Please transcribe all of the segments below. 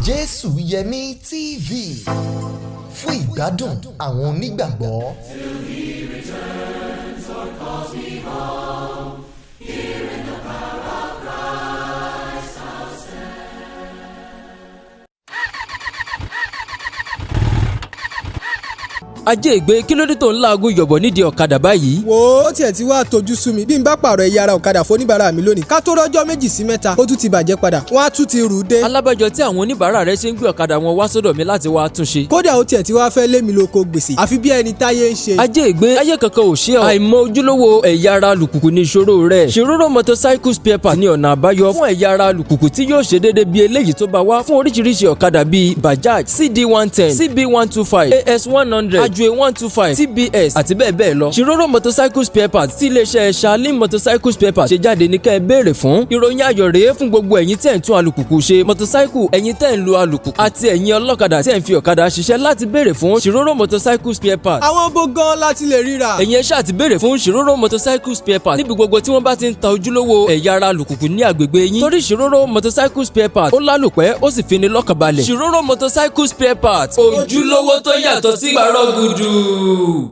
Jésù Yẹmí TV fún ìgbádùn àwọn onígbàgbọ́. ajé ìgbé kí ló dé tó ń laago yọ̀bọ̀ nídìí ọ̀kadà báyìí. wo ó tiẹ̀ ti wá tójú sú mi bí n bá pààrọ̀ ẹ̀yà ara ọ̀kadà fóníbàárà mi lónìí ká tó rọ́jọ́ méjì sí mẹ́ta ó tún ti bàjẹ́ padà wọ́n á tún ti rù ú dé. alábàjọ tí àwọn oníbàárà rẹ ṣe ń gbé ọ̀kadà wọn wá sọ́dọ̀ mi láti wá túnṣe. kódà ó tiẹ̀ ti wá fẹ́ lé mi lóko gbèsè àfi bí ẹni táyé ń ṣe. ajé ìgbé ayé kankan ò ṣe ọ́ àìmọ̀ ojúlówó ẹ̀yà ara alùpùpù ní ìṣòro rẹ̀. Ṣòróró motorcycle spare part ní ọ̀nà àbáyọ fún ẹ̀yà ara alùpùpù tí yóò ṣe déédéé bí eléyìí tó bá wá fún oríṣiríṣi ọ̀kadà bíi Bajaj CD110 CB125 AS100 Ajwe125 TBS àti bẹ́ẹ̀ bẹ́ẹ̀ lọ. Ṣòróró motorcycle spare part tí iléeṣẹ́ Shalin motorcycle spare part ṣe jáde ní kẹ́ ẹ béèrè fún. ìròyìn ayọ̀ rèé fún gbogbo ẹ̀yin tẹ́ ń tún alùpùpù ṣe motorcycle ẹ̀yin tẹ́ ń lo alùpùpù àti ẹ̀yin ọlọ́kadà tẹ́ ń fi ọ̀kadà ṣiṣẹ́ láti béèrè fún Ṣòróró motorcycle spare part. àwọn bó gan láti lè ríra. ẹ̀yin ẹ ṣáà ti béèrè fún Ṣòróró motorcycle spare part níbi gbogbo tí wọ́n bá ti ń ta ojúlówó ẹ̀yà ara alùpùpù ní agbègbè yín. torí Ṣòróró motorcycle spare part ó lálòpẹ́ ó sì fini lọ́kànbalẹ̀. Ṣòróró motorcycle spare part ojúlówó tó yàtọ̀ sí gbàrọ̀ gùdù.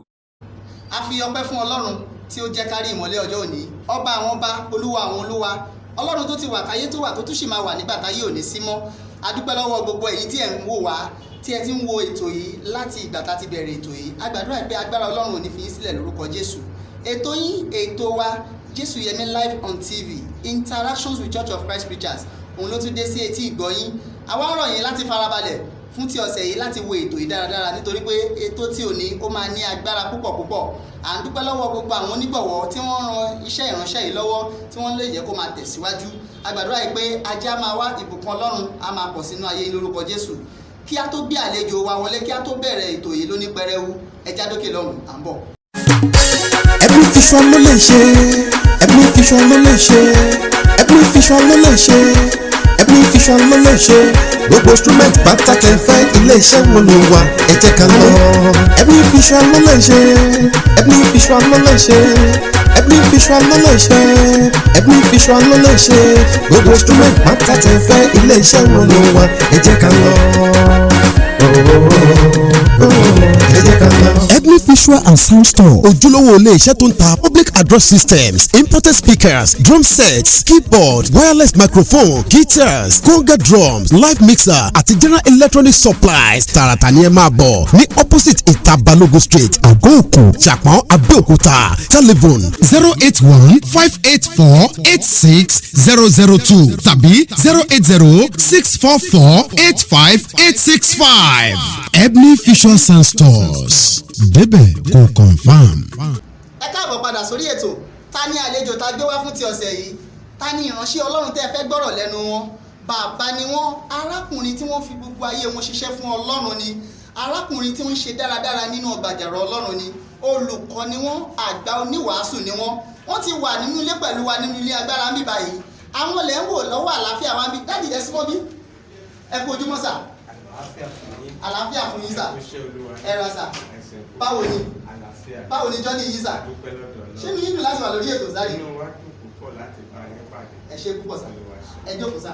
a fi ọpẹ́ fún Ọlọ́run tí ó jẹ́ kárí ìmọ́lẹ̀ ọjọ́ òní, ọba àwọn ọba, olúwa àwọn olúwa, Ọlọ́run tó ti wà káyé tó wà tó tún sì máa wà nígbà táyé òní sí mọ́. a dúpẹ́ lọ́wọ́ gbogbo ẹ̀yin tí ẹ̀ ń wò wá, tí ẹ ti ń wo ètò yìí láti ìgbà tá a ti bẹ̀rẹ̀ ètò yìí. a gbàdúrà pé agbára Ọlọ́run ò ní fi yín sílẹ̀ lórúkọ Jésù. ètò yín, ètò wa Jésù Yẹmí live on TV, interactions with Church of Christ preachers, òun ló tún dé sí etí ìgbọ́ yín. àwa rọ̀ yín láti farabalẹ̀ fún ti ọ̀sẹ̀ yìí láti wo ètò yìí dáradára nítorí pé ètò tí ò ní ó máa ní agbára púpọ̀ púpọ̀. à ń dúpẹ́ lọ́wọ́ gbogbo àwọn onígbọ̀wọ́ tí wọ́n ran iṣẹ́ ìránṣẹ́ yìí lọ́wọ́ tí wọ́n lè jẹ́ kó máa tẹ̀síwájú. a gbàdúrà yìí pé ajé á máa wá, ìbùkún Ọlọ́run á máa pọ̀ sínú ayé lórúkọ Jésù. kí á tó gbé àlejò wa wọlé, kí á tó bẹ̀rẹ̀ ètò yìí lóní pẹrẹwu, ẹja dókè lọ́hùn, à ń bọ̀. Every vision ló lè ṣe, every vision ló lè ṣe, every vision ló lè ṣe, every vision ló lè ṣe. Gbogbo instrument pátá tẹ́ fẹ́ ilé-iṣẹ́ wo ló wà ẹ jẹ́ ká lọ. Every vision ló lè ṣe, every vision ló lè ṣe, every vision ló lè ṣe, every vision ló lè ṣe. Gbogbo instrument pátá tẹ́ fẹ́ ilé-iṣẹ́ wo ló wà ẹ jẹ́ ká lọ. Every visual and sound store ojúlówó ilé iṣẹ́ tó ń ta public address systems, imported speakers, drum sets, keyboard, wireless microphone, guitars, conga drums, live mixer àti general electronic supplies. tààràtà ni ẹ máa bọ̀ ní opposite ìta Balógun street Àgọ́-Òkun, Ṣàpọ́n, Abẹ́òkúta. telephone 081-584-86002 tàbí 080-644-85865. Ebony Vision Sound Stores débẹ̀ kò confam. ẹ káàbọ̀ padà sórí ètò. ta ni àlejò tá a gbé wá fún ti ọ̀sẹ̀ yìí? ta ni ìránṣẹ́ Ọlọ́run tẹ́ ẹ fẹ́ gbọ́rọ̀ lẹ́nu wọn? bàbá ni wọ́n, arákùnrin tí wọ́n fi gbogbo ayé wọn ṣiṣẹ́ fún Ọlọ́run ni, arákùnrin tí wọ́n ṣe dáradára nínú ọgbà àjàrà Ọlọ́run ni, olùkọ́ ni wọ́n, àgbà oníwàásù ni wọ́n ti wà nínú ilé pẹ̀lú wa nínú ilé agbára ń bí báyìí. àwọn lẹ́ ń wò lọ́wọ́ àlàáfíà wa ń bí. dáàdì ẹ súnmọ́ bí, ẹ kú ojúmọ́ sà. àlàáfíà fún yín sà. ẹ ra sà. báwo ni jọ́ní yìí sà? ṣé mi nílò láti wà lórí ètò sáré? ẹ ṣe púpọ̀ sà. ẹ jókòó sà.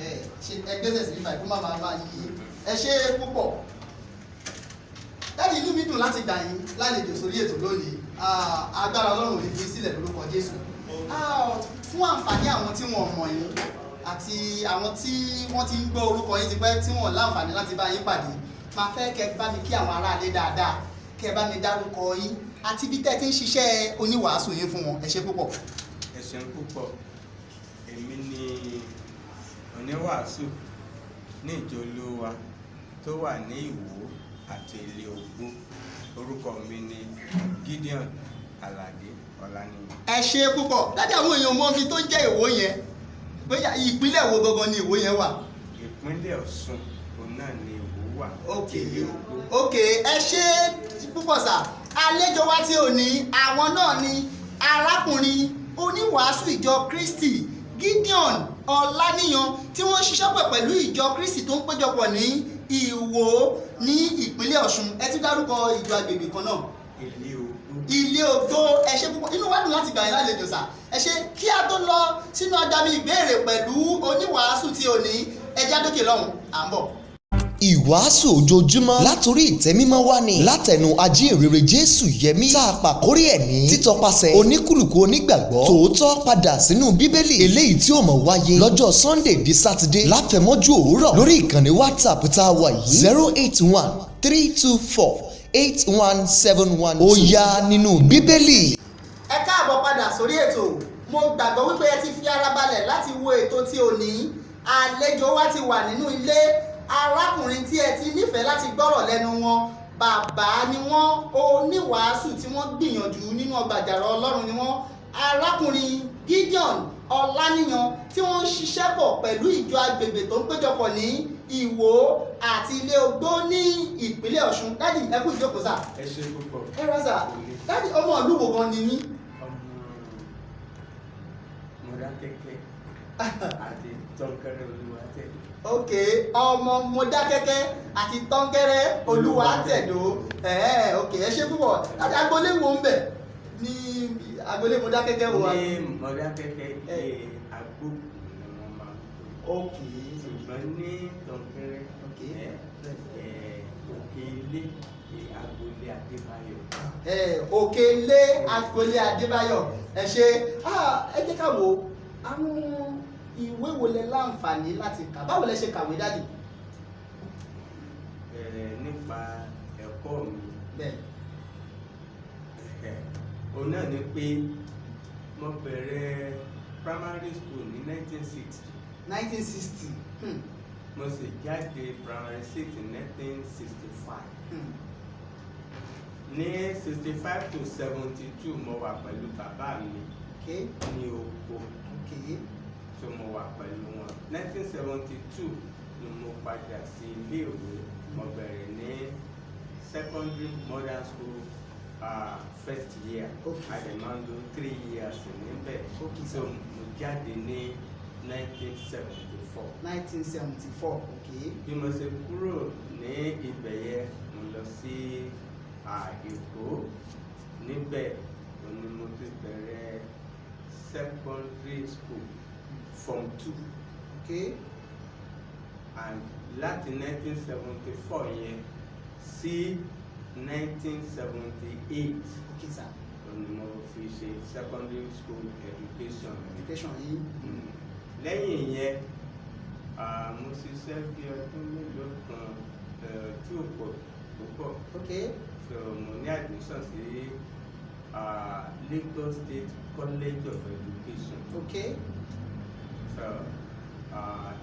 ẹ gbẹ́sẹ̀ sí ibà kó má máa yí. ẹ ṣe púpọ̀. dáàdi inú mi dùn láti gbà yín lálejò sórí ètò lónìí. agbára Ọlọ́run ò ní fi sílẹ̀ lórúkọ Jésù. fún àǹfààní àwọn tí wọ́n mọ̀ yín àti àwọn tí wọ́n ti ń gbọ́ orúkọ yín ti pẹ́ tí wọ́n láǹfààní láti bá yín pàdé, máa fẹ́ kẹ́ bá mi kí àwọn aráalé dáadáa, kẹ́ bá mi dárúkọ yín àti bí tẹ́ ti ń ṣiṣẹ́ oníwàásù yín fún wọn. ẹ ṣé púpọ̀. ẹ ṣeun púpọ̀. èmi ni oníwàásù ní ìjọ Olúwa tó wà ní Ìwó àti Ilé Ògbó. orúkọ mi ni Gideon Aládé Ọláníyàn. ẹ ṣé púpọ̀. dájú àwọn èèyàn mọ̀ mi tó jẹ́ Ìwó yẹn, bóyá ìpínlẹ̀ wo gangan ni Ìwó yẹn wà? ìpínlẹ̀ Ọ̀ṣun òun náà ni Ìwó wà. ok ẹ ṣé púpọ̀ sà. àlejò wa tí ò ní àwọn náà ni arákùnrin oníwàásù ìjọ Kristi Gideon Ọláníyàn tí wọ́n ṣiṣẹ́ pẹ̀ pẹ̀lú ìjọ Kristi tó ń péjọpọ̀ ní Ìwó ní ìpínlẹ̀ Ọ̀ṣun. ẹ ti dárúkọ ìjọ agbègbè kan náà. Ilé Ògbó. Ilé Ògbó. ẹ ṣé púpọ̀. inú wa dùn láti gbà yín lálejò sà. ẹ ẹ ṣe kí a tó lọ sínú agbami ìbéèrè pẹ̀lú oníwàásù tí ò ní ẹja dókè lọ́hùn à ń bọ̀. ìwàásù ojoojúmọ́ látòrí ìtẹ́ mímọ́ wá ní látẹnu ajínrere Jésù Yẹmí tá a pàkórí ẹ̀ ní títọpasẹ̀ oníkùlùkù onígbàgbọ́ tòótọ́ padà sínú Bíbélì eléyìí tí ó máa wáyé lọ́jọ́ Sunday di Saturday láfẹ̀mọ́jú òwúrọ̀ lórí ìkànnì WhatsApp tá a wà yìí 081-324-8171 ó yá nínú Bíbélì. ẹ káàbọ̀ padà sórí ètò mo gbàgbọ́ wípé ẹ ti fi ara balẹ̀ láti wo ètò tí ò ní àlejò wa ti wà nínú ilé arákùnrin tí ẹ ti nífẹ̀ẹ́ láti gbọ́rọ̀ lẹ́nu wọn bàbá ni wọ́n oníwàásù tí wọ́n gbìyànjú nínú ọgbà àjàrà Ọlọ́run ni wọ́n arákùnrin Gideon Ọláníyan tí wọ́n ń ṣiṣẹ́ pọ̀ pẹ̀lú ìjọ agbègbè tó ń péjọpọ̀ ní Ìwó àti Ilé Ogbó ní ìpínlẹ̀ Ọ̀ṣun. Dádì ẹ kú ìjókòó sà. ẹ ṣe púpọ̀. ẹ rọ sà dádì ọmọ ìlú wo gan ni yín. Mọdákẹ́kẹ́ àti Tọ́ńkẹ́rẹ́ Olúwatẹ̀dó. ok ọmọ Mọdákẹ́kẹ́ àti Tọ́ńkẹ́rẹ́ Olúwatẹ̀dó ok ẹ ṣe púpọ̀ láti agboolé wo ń bẹ̀ ní agboolé Mọdákẹ́kẹ́ wo. ní Mọdákẹ́kẹ́ àgbò ni wọ́n máa ń pè. ok ṣùgbọ́n ní Tọ́ńkẹ́rẹ́ òkè ilé agboolé Adébáyọ̀. òkè ilé agboolé Adébáyọ̀ ẹ ṣe ẹ jẹ́ ká wo àwọn ìwé wo lẹ láǹfààní láti kà báwo lẹ ṣe kàwé dádì. nípa ẹ̀kọ́ mi bẹ́ẹ̀ òun náà ni pé mo bẹ̀rẹ̀ primary school ní 1960 1960 mo sì jáde primary 6 ní 1965 ní 65 to 72 mo wà pẹ̀lú bàbá mi ní oko tó mo wà pẹ̀lú wọn 1972 ni mo padà sí iléèwé mo bẹ̀rẹ̀ ní secondary modern school first year àdèmọ́ndó 3 years níbẹ̀ so mo jáde ní 1974 bí mo ṣe kúrò ní ibẹ̀ yẹn mo lọ sí Èkó níbẹ̀ ni mo ti bẹ̀rẹ̀ secondary school form 2 and láti 1974 yẹn sí 1978 ni mo fi ṣe secondary school education yìí. lẹ́yìn yẹn mo ṣiṣẹ́ bí ọdún mélòó kan tí ò pọ̀ púpọ̀ so mo ní admission sí Lagos State College of Education. So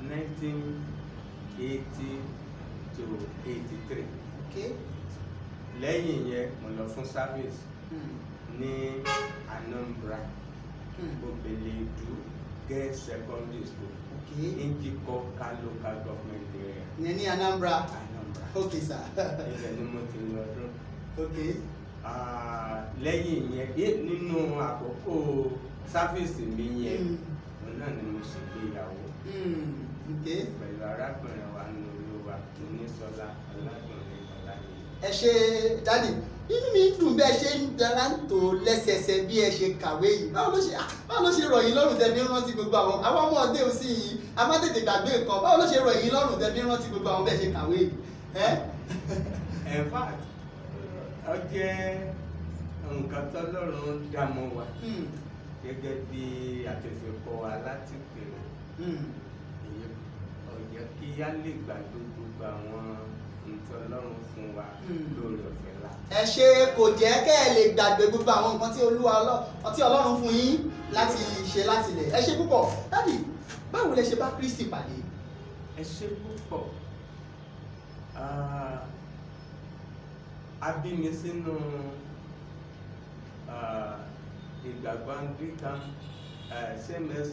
1980 to 83. lẹ́yìn yẹn mo lọ fún service ní Anambra Obeledu Girls Secondary School Njikọka local government area. ìyẹn ní Anambra. ok sir. ibẹ̀ ni mo ti lọ dún. lẹ́yìn yẹn nínú àkókò sáfíìsì mi yẹn òun náà ni mo ṣègbéyàwó pẹ̀lú arákùnrin wa ní Olúwa Onísọlá Ọládùnní Ọláníyì. ẹ ṣe dádì inú mi dùn bí ẹ ṣe ń dára ń tò lẹ́sẹẹsẹ bí ẹ ṣe kàwé yìí báwo ló ṣe rọ̀ yín lọ́rùn tẹ́ fi ń rántí gbogbo àwọn ọmọ ọdẹ òsì yìí a má tètè gbàgbé nǹkan báwo ló ṣe rọ̀ yín lọ́rùn tẹ́ fi ń rántí gbogbo àwọn bẹ́ẹ̀ ṣe kàwé yìí. in fact ó jẹ́ nǹkan tọ́lọ́run dá mọ́ wa gẹ́gẹ́ bí àtẹ̀fẹ̀kọ́ wa láti pèrè ó yẹ kí á lè gbàgbé gbogbo àwọn nǹkan Ọlọ́run fún wa lórí ọ̀fẹ́ la. ẹ ṣe kò jẹ́ kẹ́ ẹ lè gbàgbé gbogbo àwọn nǹkan tí Ọlọ́run fún yín láti ṣe láti lẹ̀ ẹ ṣe púpọ̀ dádì báwo lẹ ṣe bá Kristi pàdé. ẹ ṣe púpọ̀ a bí mi sínú ìgbàgbọ́ Anglican same as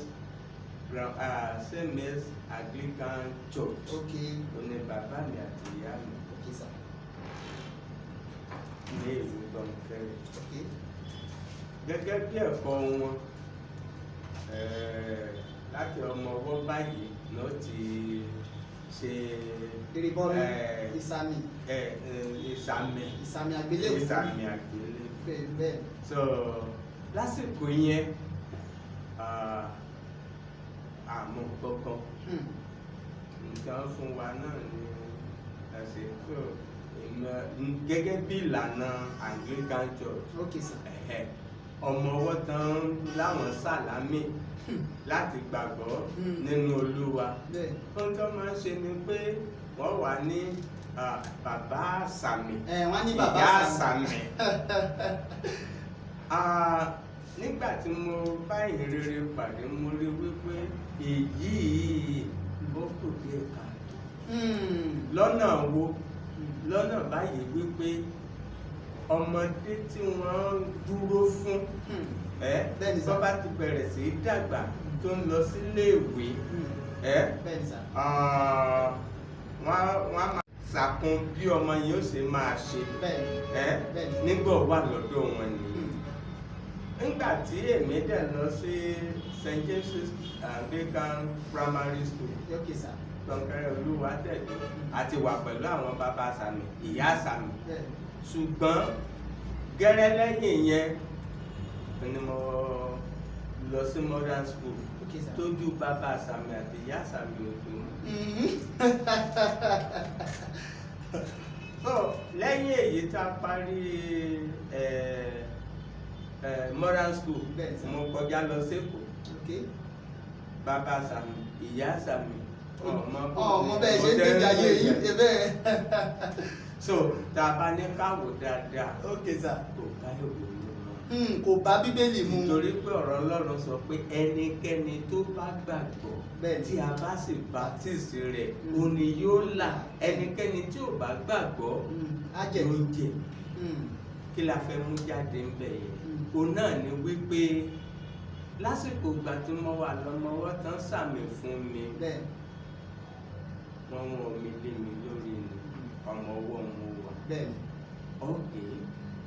Anglican Church. ó ní bàbá mi àti ìyá mi ní ìlú Tọ́ńkẹ́rẹ́. gẹ́gẹ́ bí ẹ̀kọ́ wọn láti ọmọ ọwọ́ báyìí ló ti ṣe ìsàmì àgbélébùú. so lásìkò yẹn àmọ́ kankan nǹkan fún wa náà ni ẹ̀sìn tó gẹ́gẹ́ bí ìlànà Anglican Church. Okay, sir. Ọmọ ọwọ́ tán láwọn sàlámì láti gbàgbọ́ nínú Olúwa. Ohun tó máa ń ṣe ni pé wọ́n wà ní bàbá àsàmì, ìyá àsàmì. Nígbà tí mo bá ìrere pàdé mo rí wípé èyí ó kù díẹ̀ ká. Lọ́nà wo? Lọ́nà báyìí wípé ọmọdé tí wọ́n dúró fún tó bá ti bẹ̀rẹ̀ sí í dàgbà tó ń lọ sílé ìwé wọ́n á máa ṣàkun bí ọmọ yìí ó ṣe máa ṣe nígbà wà lọ́dọ̀ wọn nìyí. Nígbà tí èmi dẹ̀ lọ sí St. James Anglican Primary School Tọ̀nkẹ́rẹ́ Olúwatẹ̀dó àti wà pẹ̀lú àwọn bàbá àsàmì, ìyá àsàmì. Ṣùgbọ́n gẹ́rẹ́ lẹ́yìn yẹn ni mo lọ sí modern school tójú bàbá àsàmì àti ìyá àsàmì òtún. So lẹ́yìn èyí tá a parí modern school mo kọjá lọ sẹ́kọ̀ọ́. Bàbá àsàmì, ìyá àsàmì ọmọ bẹ́ẹ̀ ṣe ń gbé ayé yìí bẹ́ẹ̀. So tá a bá ní káwò dáadáa. Okay, sir. Kò bá yòówó kò bá Bíbélì mu. Nítorí pé ọ̀rọ̀ Ọlọ́run sọ pé ẹnikẹ́ni tó bá gbàgbọ́ tí a bá sì baptisi rẹ̀ òun ni yóò là. Ẹnikẹ́ni tí ò bá gbàgbọ́ yóò jẹ. Kí la fẹ́ mú jáde ń bẹ̀ yẹn? Òun náà ni wípé lásìkò ìgbà tí mo wà lọ́mọwọ́ tán sàmì fún mi wọ́n wọ́n mi lé mi lórí ọmọ ọwọ́ mo wà. Okay.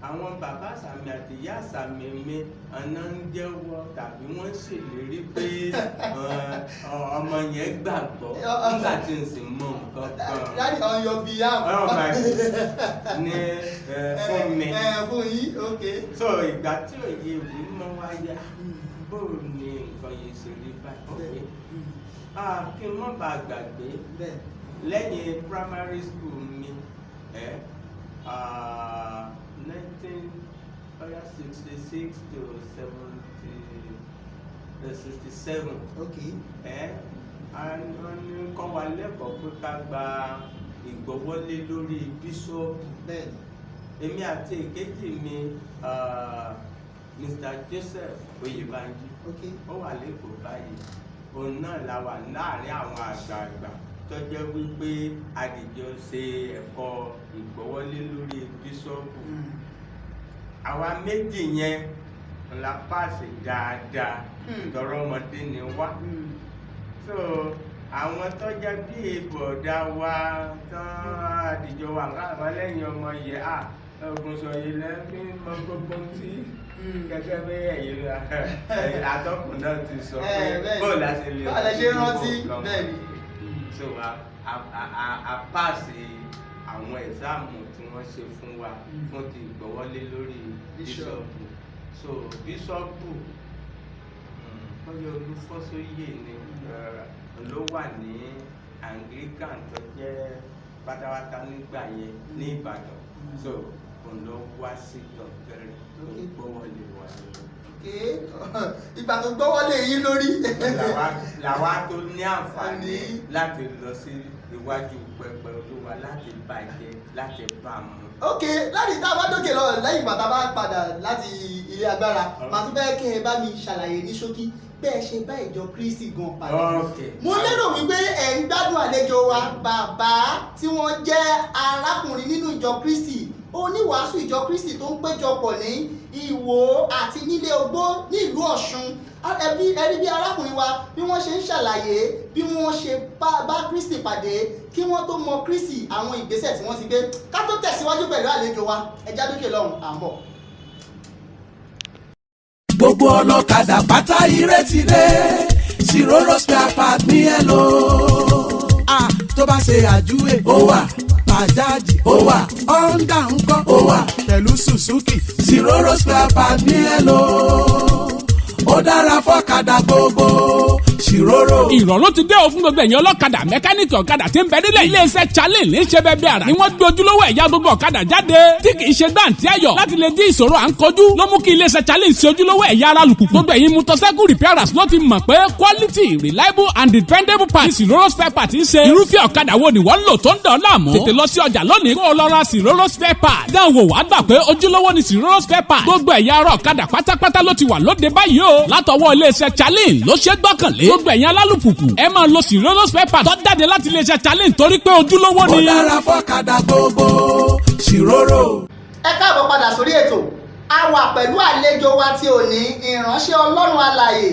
Àwọn bàbá àsàmì àti ìyá àsàmì mi àná ń jẹ́wọ́ tàbí wọ́n ṣèlérí pé ọmọ yẹn gbàgbọ́ nígbà tí n sì mọ nǹkan kan. Daddy on your behalf. Ní fún mi. Fún yín, okay. So ìgbà tí òye ìwé mọ́ wáyé bóò ni nǹkan yìí ṣe rí báyìí. Kí n má bàa gbàgbé lẹ́yìn primary school mi 1966 to 67. Okay. Wọ́n ní kọ́ wa lẹ́kọ̀ọ́ pé ká gba ìgbọ́wọ́lé lórí bíṣọ́ọ̀bù. Èmi àti èkejì mi Mr. Joseph Oyèbánjí ó wà lẹ́kọ̀ọ́ báyìí. Òun náà la wà láàrin àwọn àgbààgbà tó jẹ́ wípé àdìjọ ṣe ẹ̀kọ́ ìgbọ́wọ́lé lórí bíṣọ́ọ̀bù. Àwa méjì yẹn la pàṣẹ dáadáa tọrọ ọmọdé ni wá. So àwọn tó jẹ́ bí ìbọ̀dá wa tán àdìjọ wà káàmọ́ lẹ́yìn ọmọ yẹ ogun sọ yìí lẹ́bí mọ gbogbo tí gẹ́gẹ́ bí ẹ̀yìn atọ́kùn náà ti sọ pé bóòlù àti ilé ọ̀pọ̀ bẹ́ẹ̀ni. So a pàṣẹ àwọn ẹ̀sáàmù tí wọ́n ṣe fún wa fún ti ìgbọ́wọ́lé lórí bíṣọ́ọ̀bù. So bíṣọ́ọ̀bù Ọ̀yọ́ Olúfọ́sóyè ni ló wà ní Anglican tó jẹ́ pátápátá nígbà yẹn ní Ìbàdàn. So òun ló wá sí Tọ̀nkẹ́rẹ́ tó gbọ́wọ́lé wa lórí. Ìgbà tó gbọ́wọ́lé yín lórí. Làwa tó ní àǹfààní láti lọ sí iwájú pẹpẹ Olúwa láti bàjẹ́ láti bá mu. Láti tá a bá dókè lọ lẹ́yìn ìgbà tá a bá padà láti ilé agbára màá tún bẹ́ẹ̀ kí ẹ bá mi ṣàlàyé ní ṣókí bẹ́ẹ̀ ṣe bá ìjọ Kristi gan padà. Mo lérò wípé ẹ̀ ń gbádùn àlejò wa bàbá tí wọ́n jẹ́ arákùnrin nínú ìjọ Kristi oníwàásù ìjọ Kristi tó ń péjọpọ̀ ní Ìwó àti nílé Ogbó ní ìlú Ọ̀ṣun. Ẹbí bí arákùnrin wa bí wọ́n ṣe ń ṣàlàyé bí wọ́n ṣe bá Kristi pàdé kí wọ́n tó mọ Kristi àwọn ìgbésẹ̀ tí wọ́n ti gbé. Ká tó tẹ̀síwájú pẹ̀lú àlejò wa ẹja dókè lọ́hùn à ń bọ̀. Gbogbo ọlọ́kadà pátá ìrètí dé Ṣìrórò spare part ní ẹ̀lò. Tó bá ṣe àjúwe ó wà, bàjáàjì ó wà, Honda ńkọ́ ó wà, pẹ̀lú Suzuki Ṣìrórò spare part ní ẹ̀lò. ó dára fọ́kadà gbogbo ṣìrórò. ìrọ̀rùn ti dé o fún gbogbo ẹ̀yin ọlọ́kadà mẹkáníìkì ọ̀kadà tí ń bẹ nílẹ̀. iléeṣẹ́ challenge ní ṣe bẹ́ẹ̀ bí ara ni wọ́n gbé ojúlówó ẹ̀yà gbogbo ọ̀kadà jáde tí kì í ṣe dáǹtí ayọ̀ láti lè dín ìṣòro à ń kojú ló mú kí iléeṣẹ́ challenge ṣe ojúlówó ẹ̀yà ara alùpùpù. gbogbo ẹ̀yin motorcycle repairers ló ti mọ̀ pé quality reliable and dependable parts Siroro spare part ń ṣe. irúfẹ́ ọ̀kadà wo ni wọ́n ń lò tó ń dán láàmú. tètè lọ sí ọjà lónìí kó o lọ ra Siroro spare part. dáhùn wò wá gbà pé ojúlówó ni Siroro spare part. gbogbo ẹ̀yà ara ọ̀kadà pátápátá ló ti wà lóde báyìí o. látọwọ́ iléeṣẹ́ challenge ló ṣe gbọ́kànlé. gbogbo ẹ̀yin alálùpùpù ẹ máa lo Siroro spare part tó jáde láti iléeṣẹ́ challenge torí pé ojúlówó ni. ó dára fọ́kadà gbogbo ṣìrórò. ẹ káàbọ̀ padà sórí ètò. a wà pẹ̀lú àlejò wa tí ò ní ìránṣẹ́ ọlọ́run alààyè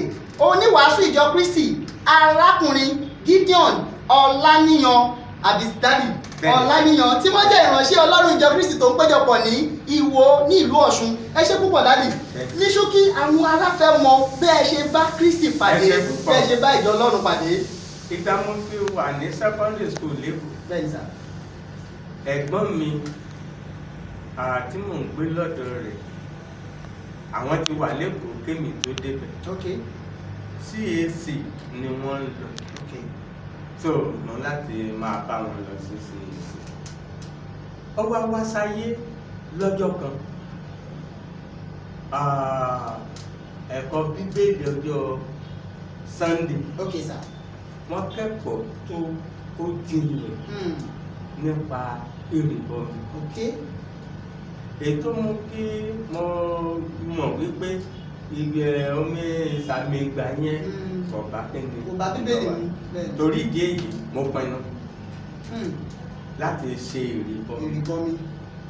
oníwàásù ìjọ Kristi arákùnrin Gideon Ọláníyan abisdadi Ọláníyan tí wọ́n jẹ́ ìránṣẹ́ ọlọ́run ìjọ Kristi tó ń péjọpọ̀ ní Ìwó ní ìlú Ọ̀ṣun. ẹ ṣé púpọ̀ dádì. ní ṣókí àwọn aráfẹ́ mọ bẹ́ẹ̀ ṣe bá Kristi pàdé bẹ́ẹ̀ ṣe bá ìjọ ọlọ́run pàdé. ìgbà mo fi wà ní secondary school lẹ́kọ̀ọ́. bẹ́ẹ̀ ni sà. ẹ̀gbọ́n mi tí mò ń gbé lọ́dọ̀ rẹ̀ àwọn ti wà lẹ́kọ̀ọ́ kémi tó débẹ̀. okay. CAC ni wọ́n ń lọ. okay. so mo láti máa bá wọn lọ sí CAC. ó wá sáyé lọ́jọ́ kan ẹ̀kọ́ bíbélì ọjọ́ Sunday. okay sir. wọ́n kẹ́kọ̀ọ́ tó ó jinlẹ̀ nípa ìrìbọmi. okay. ètò mú kí mo mọ̀ wípé ìgbẹ́ omi ìsàmì ìgbà yẹn kò bá kéde. kò bá bíbélì mu. torí ìdí èyí mo pinnu láti ṣe ìrìbọmi.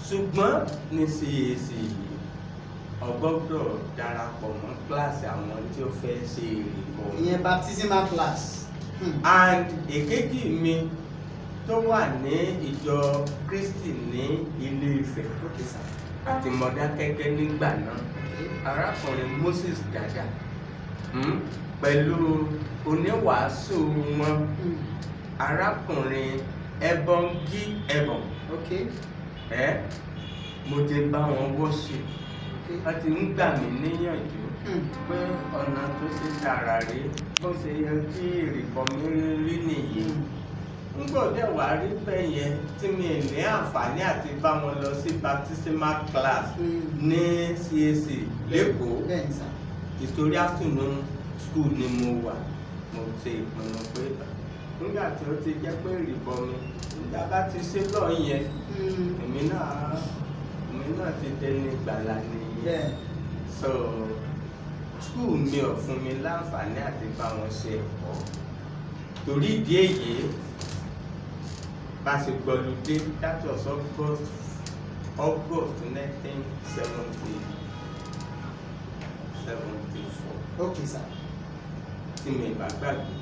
ṣùgbọ́n ní CAC yìí ọgbọ́dọ̀ darapọ̀ mọ́ kíláàsì àwọn tí ó fẹ́ ṣe ìrìbọmi. ìyẹn baptismal class. and èkejì mi tó wà ní ìjọ Kristi ní Ilé Ifẹ̀ àti Mọdákẹ́kẹ́ nígbà náà arákùnrin Moses Dada pẹ̀lú oníwàásù wọn arákùnrin Ẹbọngí Ẹbọn mo ti bá wọn worship wọ́n ti ń gbà mí níyànjú pé ọ̀nà tó ṣe dára rí bó ṣe yẹ kí ìrìbọmi rí nìyí. ń gbọ́dọ̀ wá rí bẹ́ẹ̀ yẹn tí mi ní àǹfààní àti bá wọn lọ sí baptismal class ní CAC lẹ́kọ̀ọ́ ìtorí afternoon school ni mo wà. mo ṣe ìpinnu pé nígbà tí ó ti jẹ́ pé ìrìbọmi nígbà bá ti ṣe lọ́ọ̀ yẹn èmi náà ti dẹni ìgbàlà nìyẹn. so school mi ò fún mi láǹfààní àti bá wọn ṣe ẹ̀kọ́ torí ìdí èyí bá ṣe gbọ́lùdé that was August 1974. okay sir. tí mi bá gbàgbé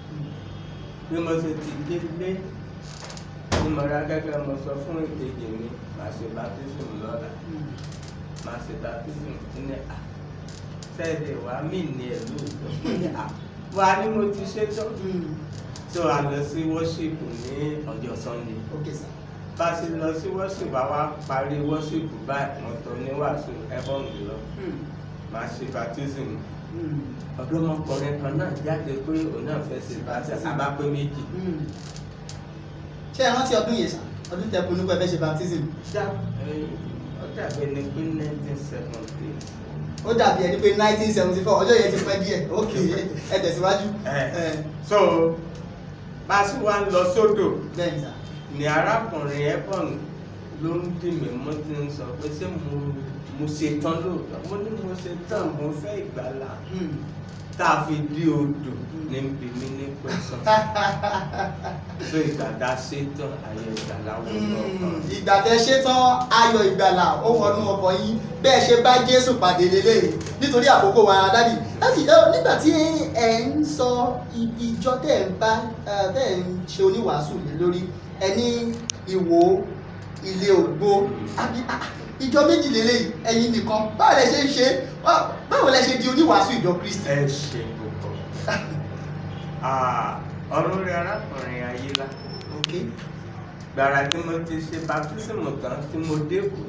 bí mo ṣe ti délé tí mo ra gẹ́gẹ́ mo sọ fún ìkejì mi màá ṣe baptism lọ́la màá ṣe baptism ní sẹ́ẹ̀dẹ̀ wá mí ní ẹ̀lú wà ní mo ti ṣe tán. so a lọ sí worship ní ọjọ́ Sunday. okay sir. bá a ṣe lọ sí worship a wá parí worship báyìí mo tọ́ níwàásù Ẹbọngí lọ màá ṣe baptism. ọ̀dọ́mọkùnrin kan náà jáde pé òun náà fẹ́ ṣe baptism abápé méjì. ṣé ẹ rántí ọdún yẹn sà ọdún tẹ pinnu pé ẹ fẹ́ ṣe baptism. ó dàbí ẹni pé 1970. ó dàbí ẹni pé 1974 ọjọ́ yẹn ti pẹ́ díẹ̀ ok ẹ tẹ̀síwájú. so bá a sì wá ń lọ sódò bẹ́ẹ̀ni sà. ní arákùnrin Ẹbọn ló ń dì mí mo ti ń sọ pé ṣé mo ṣe tán lóòótọ́ mo ní mo ṣe tán mo fẹ́ ìgbàlà tá a fi dí odò ní bí mi ní pẹ̀sán. so ìgbà tá a ṣe tán ayọ̀ ìgbàlà wọnú ọkàn. ìgbà tẹ ṣe tán ayọ̀ ìgbàlà ó wọnú ọkàn yín bẹ́ẹ̀ ṣe bá Jésù pàdé lélẹ́yìn nítorí àkókò wa dádì nígbà tí ẹ ń sọ ìjọ tẹ̀ ń ṣe oníwàásù lé lórí ẹni Ìwó Ilé Ògbó àbí ìjọ méjì lélẹ́yìn ẹ̀yin nìkan báwo lẹ ṣe ń ṣe báwo lẹ ṣe di oníwàásù ìjọ Kristi. ẹ ṣe púpọ̀ ọ̀run rẹ̀ arákùnrin Ayélá. gbàrà tí mo ti ṣe baptism tán tí mo dẹ́kù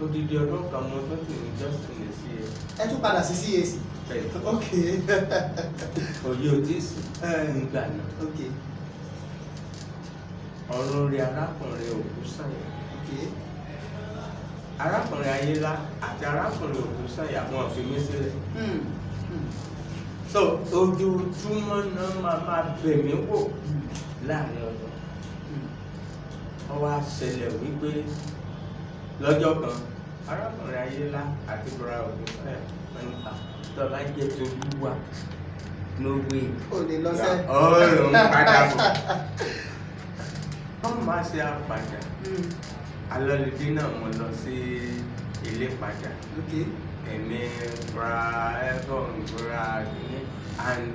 odidi ọdún kan mo tó ti ní jọ́sìn ní CAC. ẹ tún padà sí CAC. fẹ́. ok òye ò tí ì sí nígbà náà. ok ọ̀run rí arákùnrin Ògúnsànyà. ok arákùnrin Ayélá àti arákùnrin Ògúnsànyà wọn fi mí sílẹ̀. so ojoojúmọ́ náà máa bẹ̀ mí wò láàrin ọdún. wọ́n wá ṣẹlẹ̀ wípé lọ́jọ́ kan arákùnrin Ayélá àti bọ́ra Ògúnsànyà wọn ní tọ́lá jẹ́ tolúwa lówé. o lè lọ sẹ́. ọ̀rùn padà bọ̀. wọ́n máa ṣe àpàjà. alọ́lùdí náà mo lọ sí ilé padà. èmi bra ẹ̀gbọ́n bra ní and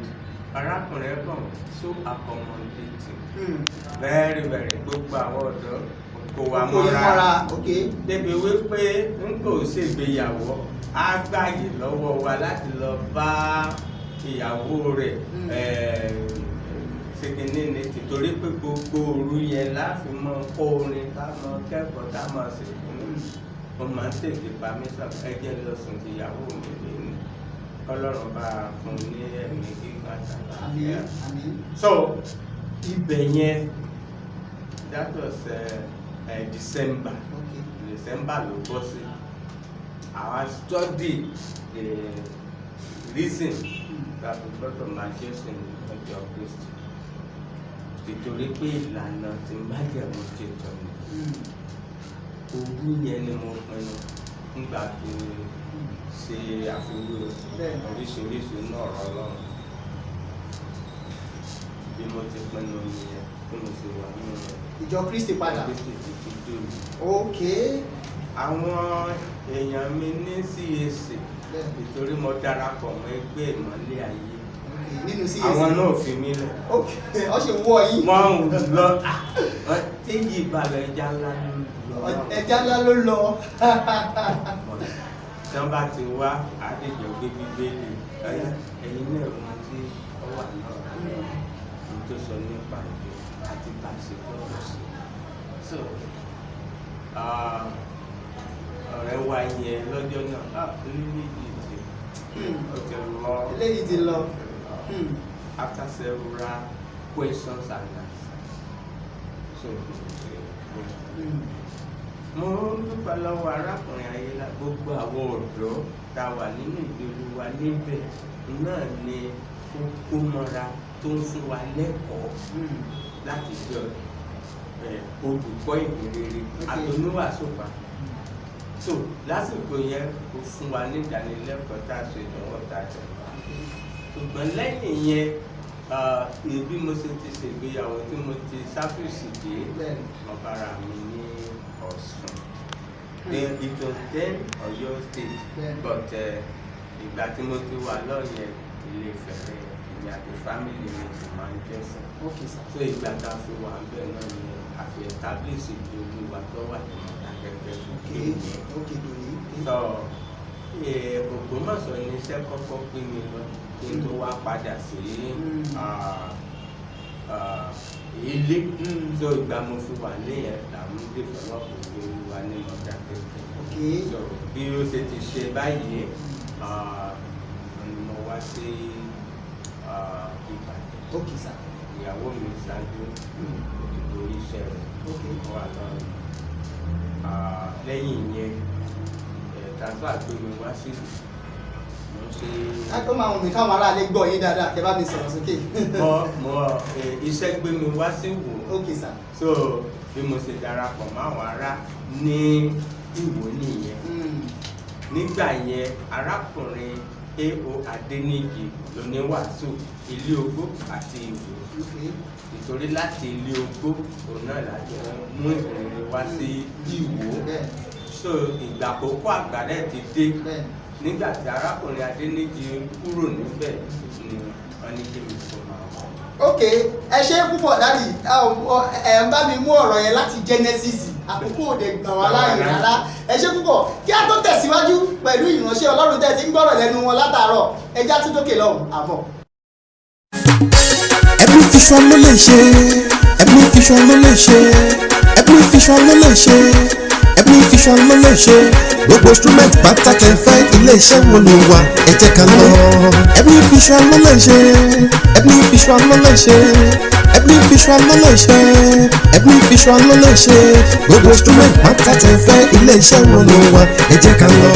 arákùnrin ẹ̀gbọ́n so accommodating. very very gbogbo àwọn ọ̀dọ́ kò wá mọ́ra. débi wípé n kò ṣègbéyàwó á gbàyè lọ́wọ́ wa láti lọ bá ìyàwó rẹ̀ ṣèkínní ni tìtorí pé gbogbo òru yẹn láti mọ kó orin ká mọ kẹ́kọ̀ọ́ ká mọ ṣèkínní mo máa ń tètè bá mi sọ ẹjẹ lọ sùn ti ìyàwó mi lẹ́nu kọ́lọ́run bá fún ní ẹ̀mí gíga àtàlàfíà. so ibẹ̀ yẹn that was December ló bọ́ sí. I study the reason that we got to majesty in the country of Christ. Nítorí pé ìlànà tí májẹ̀mú ṣe tọ̀ ní. Òru yẹn ni mo pinnu nígbà tó ṣe àfihàn oríṣiríṣi náà ọ̀rọ̀ Ọlọ́run. Bí mo ti pinnu nìyẹn tí mo ṣe wà nínú ìjọ Kristi padà. ok. àwọn èèyàn mi ní CAC nítorí mo darapọ̀ mọ́ ẹgbẹ́ ìmọ́lẹ̀ ayé. nínú CAC àwọn náà fi mí lẹ̀. ok ọ ṣe wọ yín. wọ́n ń lọ téjì ìbàlẹ̀ ẹja ńlá ló lọ. ẹja ńlá ló lọ. tí wọ́n bá ti wá àdéjọ gbé bíbélì ẹ̀yin náà wọ́n ti wà náà ní tó sọ nípa ìjọ àti bá a ṣe gbọ́dọ̀ sí. so ọ̀rẹ́ wa yẹn lọ́jọ́ náà oníméjì ti lọ. eléyìí ti lọ. after several questions and answers. so mo dúpẹ́ lọ́wọ́ arákùnrin Ayélá gbogbo àwọn ọ̀dọ́ tá a wà nínú ìgbèrú wa níbẹ̀ náà ni ó kó mọ́ra tó ń fún wa lẹ́kọ̀ọ́ láti jọ olùkọ́ ìhìnrere àtọ́níwàsópa. so lásìkò yẹn kò fún wa ní ìdánilẹ́kọ̀ọ́ tá a ṣe ìdánwò tá a jẹ. ṣùgbọ́n lẹ́yìn yẹn bí mo ṣe ti ṣègbéyàwó tí mo ti sáfìsì dé ọ̀bára mi ní Ọ̀ṣun. It was then Ọ̀yọ́ state but ìgbà tí mo ti wà lọ́yẹ̀ Ilé Ifẹ̀ ìyá àti family mi ti máa ń jẹ́sẹ̀. so ìgbà tá a fi wà ń bẹ̀ náà ni àfi establish ìjọba wa tó wà ní Mọdákẹ́kẹ́ so Ògbómọ̀ṣọ́ ní iṣẹ́ kọ́kọ́ pé mi lọ kí n tó wá padà sí ilé. so ìgbà mo fi wà léyìn làwọn develop ìjọba wa ní Mọdákẹ́kẹ́. so bí ó ṣe ti ṣe báyìí ni mo wá sí Ìbàdàn. ìyàwó mi ṣáájú nítorí iṣẹ́ rẹ̀ wà lọ́rùn. lẹ́yìn yẹn transfer gbé mi wá sí mo ṣe. káàkó máa wùn mí káwọn aráalé gbọ́ yín dáadáa kẹ́ bá mi sọ̀rọ̀ sókè. iṣẹ́ gbé mi wá sí Ìwó. so bí mo ṣe darapọ̀ mọ́ àwọn ará ní Ìwó nìyẹn. nígbà yẹn arákùnrin A.O. Adéníyì lóníwàásù Ilé Ogbó àti Ìwó. nítorí láti Ilé Ogbó òun náà láti mú ìrìnrìn wá sí Ìwó. so ìgbà àkókò àgbàrẹ ti dé nígbà tí arákùnrin Adéníyì kúrò níbẹ̀ ni wọ́n ní kí mi sọ máa wọ̀. ok ẹ ṣe púpọ̀ dáàdì ẹ ń bá mi mú ọ̀rọ̀ yẹn láti Genesis àkókò òde gbà wá láàyè rárá ẹ ṣe púpọ̀ kí a tó tẹ̀síwájú pẹ̀lú ìránṣẹ́ Ọlọ́run tẹ̀ tí ń gbọ́rọ̀ lẹ́nu wọn látàárọ̀ ẹja tún dókè lọ́hùn àbọ̀. Every Vision ló lè ṣe Every Vision ló lè ṣe Every Vision ló lè ṣe Ebony Vision ló lè ṣe gbogbo instrument pátá tẹ́ fẹ́ iléeṣẹ́ wo ló wà ẹ jẹ́ ká lọ. Ebony Vision ló lè ṣe Ebony Vision ló lè ṣe Ebony Vision ló lè ṣe Ebony Vision ló lè ṣe gbogbo instrument pátá tẹ́ fẹ́ iléeṣẹ́ wo ló wà ẹ jẹ́ ká lọ.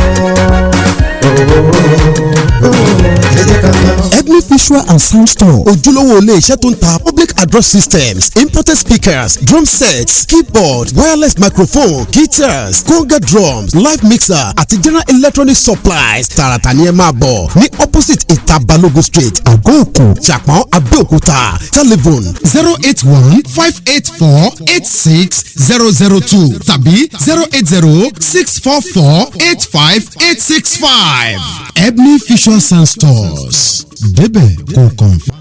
Ebony Visual and Sound Store ojúlówó ilé iṣẹ́ tó ń ta public address systems, imported speakers, drum sets, keyboard, wireless microphone, guitars, conga drums, live mixer àti general electronic supplies. Tààràtà ni ẹ máa bọ̀ ní opposite ìta Balogun street Àgọ́-Òkú Jàpọ̀n Abẹ́òkúta. Telephone 081-584-86002 tàbí 080-644-85865. Ebony Visual Sound Stores débẹ̀ kò kàn fún.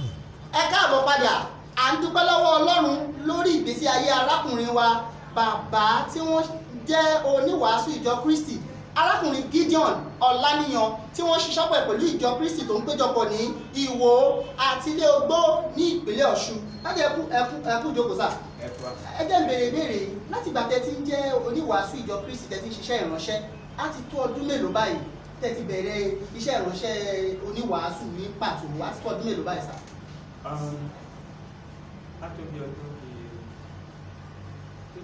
ẹ káàbọ̀ padà à ń dúpẹ́ lọ́wọ́ Ọlọ́run lórí ìgbésí ayé arákùnrin wa bàbá tí wọ́n jẹ́ oníwàásù ìjọ Kristi arákùnrin Gideon Ọláníyan tí wọ́n ṣiṣẹ́ pẹ̀ pẹ̀lú ìjọ Kristi tó ń péjọpọ̀ ní Ìwó àti Ilé Ogbó ní ìpínlẹ̀ Ọ̀ṣun. láti ẹkú jókòó sá ẹ jẹ́ béèrè láti ìgbà tẹ́ ti ń jẹ́ oníwàásù ìjọ Kristi tẹ́ ti ń ṣiṣẹ́ ìránṣẹ́ á ti tó ọdún mélòó báyìí tẹ́ ti bẹ̀rẹ̀ iṣẹ́ ìránṣẹ́ oníwàásù ní pàtó á ti tó ọdún mélòó báyìí sá? Láti bí ọdún bíi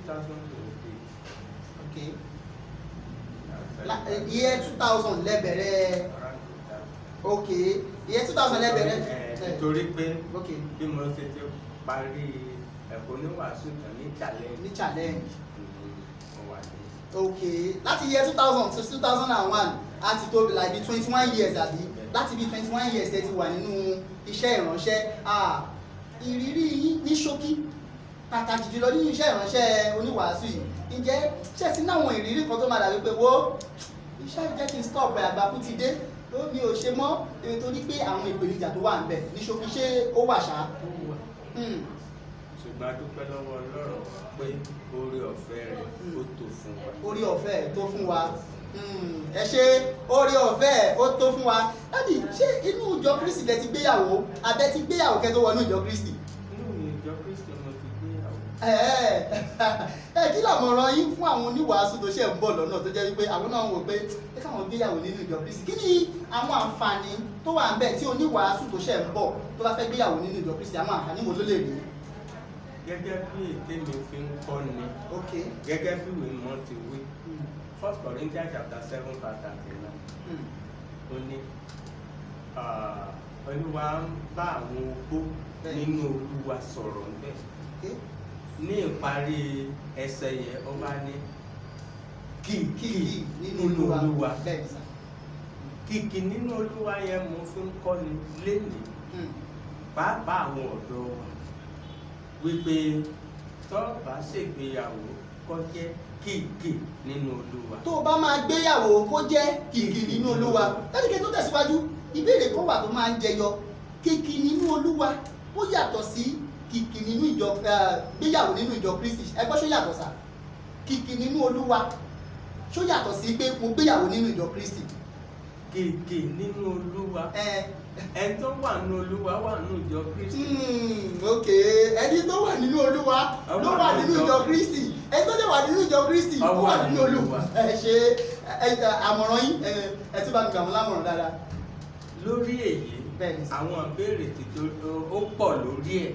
2008. Okay. Year 2000 lẹ́bẹ̀rẹ̀. Okay. Year 2000 lẹ́bẹ̀rẹ̀. Nítorí pé bí mo ṣe ti parí ẹ̀kọ́ oníwàásù tán ní challenge. Ní challenge. Okay. Láti year 2000 to 2001 a ti tó like bí 21 years àbí láti bí 21 years tẹ́ ti wà nínú iṣẹ́ ìránṣẹ́. Ìrírí yín ní ṣókí pàtàkì jùlọ nínú iṣẹ́ ìránṣẹ́ oníwàásù yìí ǹjẹ́ ṣé sí náwọn ìrírí kan tó máa dàbí pé wo iṣẹ́ jẹ́ kí n stop ẹ̀ àgbàkú ti dé ó mi ò ṣe mọ́ torí pé àwọn ìpèníjà tó wà ń bẹ̀ ní ṣókí ṣé ó wà ṣá. ṣùgbọ́n a dúpẹ́ lọ́wọ́ Ọlọ́run pé oore ọ̀fẹ́ rẹ̀ ó tó fún wa. Oore ọ̀fẹ́ tó fún wa ẹ ṣe oore ọ̀fẹ́ ó tó fún wa láti ṣé inú ìjọ Kristi lẹ ti gbéyàwó abẹ ti gbéyàwó kẹ́ tó wọnú ìjọ Kristi. Inú ìjọ Kristi mo ti gbéyàwó. Kí làmọ̀ràn yín fún àwọn oníwàásù tó ṣe ń bọ̀ lọ́nà tó jẹ́ wípé àwọn náà ń wò pé ẹ káwọn gbéyàwó nínú ìjọ Kristi kí ni àwọn àǹfààní tó wà ń bẹ̀ tí oníwàásù tó ṣe ń bọ̀ tó bá fẹ́ gbéyàwó nínú ìjọ Kristi àwọn àǹfààní wo ló lè rí? Gẹ́gẹ́ bí ète mi fi ń kọ́ ni gẹ́gẹ́ bí ìwé mọ́ ti wí 1 Corinthians chapter 7 verse 39 ó ní Olúwa ń bá àwọn opó nínú Olúwa sọ̀rọ̀ níbẹ̀ ní ìparí ẹsẹ̀ yẹn ó bá ní kìkì nínú Olúwa kìkì nínú Olúwa yẹn mo fi ń kọ́ ni lénìí pàápàá àwọn ọ̀dọ́ wa wípé tó bá ṣègbéyàwó kó jẹ́ kìkì nínú Olúwa. Tó o bá máa gbéyàwó kó jẹ́ kìkì nínú Olúwa lẹ́nìkẹ́ tó tẹ̀síwájú ìbéèrè kan wà tó máa ń jẹyọ kìkì nínú Olúwa ó yàtọ̀ sí kìkì nínú ìjọ gbéyàwó nínú ìjọ Kristi ẹgbẹ́ ṣó yàtọ̀ sá kìkì nínú Olúwa ṣó yàtọ̀ sí pé mo gbéyàwó nínú ìjọ Kristi. Kìkì nínú Olúwa ẹni tó wà nínú Olúwa wà nínú ìjọ Kristi. Ok ẹni tó wà nínú Olúwa ló wà nínú ìjọ Kristi ẹni tó dẹ̀ wà nínú ìjọ Kristi ó wà nínú Olúwa. Ẹ ṣe àmọ̀ràn yín ẹ tún bá mi gbà wọ́n lámọ̀ràn dáadáa. Lórí èyí àwọn ìbéèrè tuntun ó pọ̀ lórí ẹ̀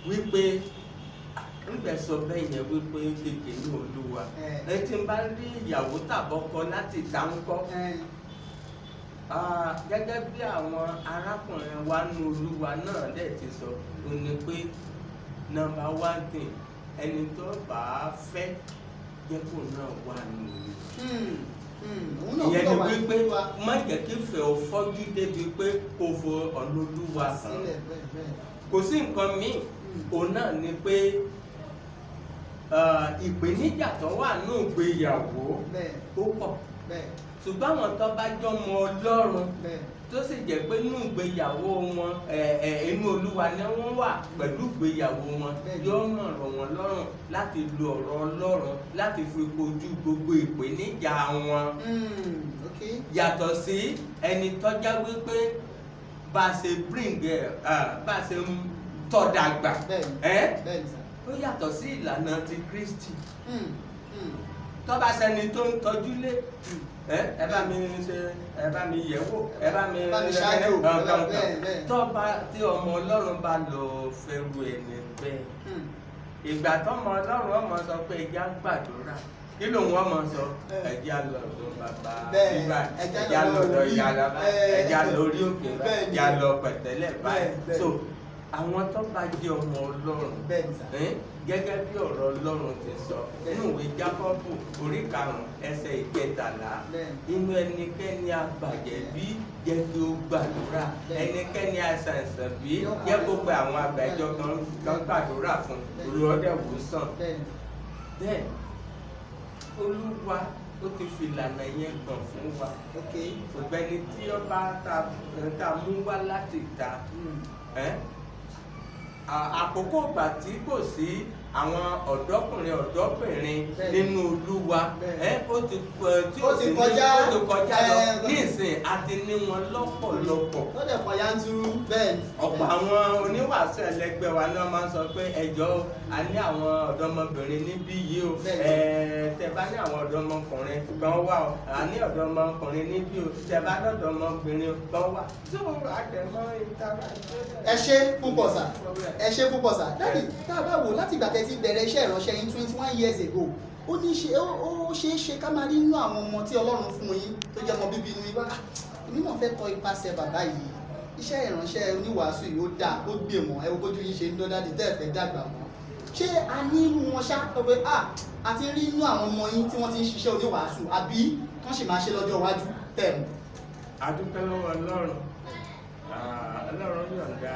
wípé nígbà sọ bẹ́ẹ̀ yẹn wípé kéèké ní Olúwa ẹ ti bá rí ìyàwó tàbọ́kọ láti dáńkọ́ gẹ́gẹ́ bí àwọn arákùnrin wa ní Olúwa náà dẹ̀ ti sọ ó ní pé number 1 thing ẹni tó bá fẹ́ jẹ́ kó náà wà ní Olúwa. Ìyẹn ni wípé má jẹ́ kí ìfẹ́ ò fọ́jú débi pé kò fọ ọ̀nà Olúwa hàn. Kò sí nǹkan míì òun náà ni pé ìpèníjà tó wà ní ìgbéyàwó ó pọ̀ ṣùgbọ́n àwọn tó bá jọmọ Ọlọ́run tó sì jẹ́ pé nínú ìgbéyàwó wọn inú Olúwa ni wọ́n wà pẹ̀lú ìgbéyàwó wọn yóò ràn wọ́n lọ́rùn láti lo ọ̀rọ̀ Ọlọ́run láti fi kojú gbogbo ìpèníjà wọn yàtọ̀ sí ẹni tọ́já wípé bá a ṣe bring bá a ṣe tọ́ dàgbà ó ó yàtọ̀ sí ìlànà ti Kristi. Tó bá sẹ́ni tó ń tọ́jú lé ẹ bá mi ṣe ẹ bá mi yẹ̀ wò ẹ bá mi ṣáájú kankan tó bá tí ọmọ Ọlọ́run bá lọ fẹ́rù ẹni bẹ́ẹ̀ ìgbà tọ́mọ Ọlọ́run ọmọ sọ pé ẹja gbàdúrà kí ló ń wọ́n mọ̀ sọ ẹja lọ́dọ̀ bàbá bíbá ẹja lọ́dọ̀ ìyára ẹja lórí òkè ẹja lọ pẹ̀tẹ́lẹ̀ báyìí so àwọn tó bá jẹ́ ọmọ Ọlọ́run gẹ́gẹ́ bí ọ̀rọ̀ Ọlọ́run ti sọ nínú ìwé Jákọ́bù orí 5 ẹsẹ̀ 13 inú ẹnikẹ́ni àgbàjẹ̀bí jẹ́ kí ó gbàdúrà ẹnikẹ́ni àṣàìsàn bí jẹ́ kó pe àwọn àgbàjọ kan gbàdúrà fún olùwọ́dẹ̀wòsàn bẹ́ẹ̀ Olúwa ó ti fi ìlànà yẹn gbọ̀n fún wa ọ̀gbẹ́ni tí ó bá ta mú wá láti ta àkókò ìgbà tí kò sí àwọn ọ̀dọ́kùnrin ọ̀dọ́bìnrin nínú Olúwa ó ti kọjá lọ ní ìsìn àti ní wọn lọ́pọ̀lọpọ̀ ó dẹ̀ pọ̀ yanturu bẹ́ẹ̀ ni. ọ̀pọ̀ àwọn oníwàásù ẹlẹgbẹ́ wa náà máa ń sọ pé ẹjọ́ a ní àwọn ọ̀dọ́mọbìnrin níbí yìí o tẹ bá ní àwọn ọ̀dọ́mọkùnrin kan wà o a ní ọ̀dọ́mọkùnrin níbí o tẹ bá lọ́dọ́mọbìnrin kan wà tó àtẹ̀mọ́ ìtara. ẹ ṣé púpọ̀ sà ẹ ṣé púpọ̀ sà dáàdì tá a bá wò láti ìgbà tẹ́ ti bẹ̀rẹ̀ iṣẹ́ ìránṣẹ́ yín 21 years ago ó ṣeé ṣe ká máa rí inú àwọn ọmọ tí Ọlọ́run fún yín tó jẹ́ ọmọ bíbí inú yín wá èmi náà fẹ́ tọ ipasẹ̀ bàbá yìí iṣẹ́ ìránṣẹ́ oníwàásù yìí ó dáa ó gbé wọn ẹ wo bójú yín ṣe ń dán dáàdì tẹ́ ẹ fẹ́ dàgbà wọn ṣé a ní irú wọn ṣá tó pé a ti rí inú àwọn ọmọ yín tí wọ́n ti ń ṣiṣẹ́ oníwàásù àbí wọ́n sì máa ṣe lọ́jọ́ iwájú tẹ̀ mọ́. A dúpẹ́ lọ́wọ́ Ọlọ́run Ọlọ́run yọ̀ǹda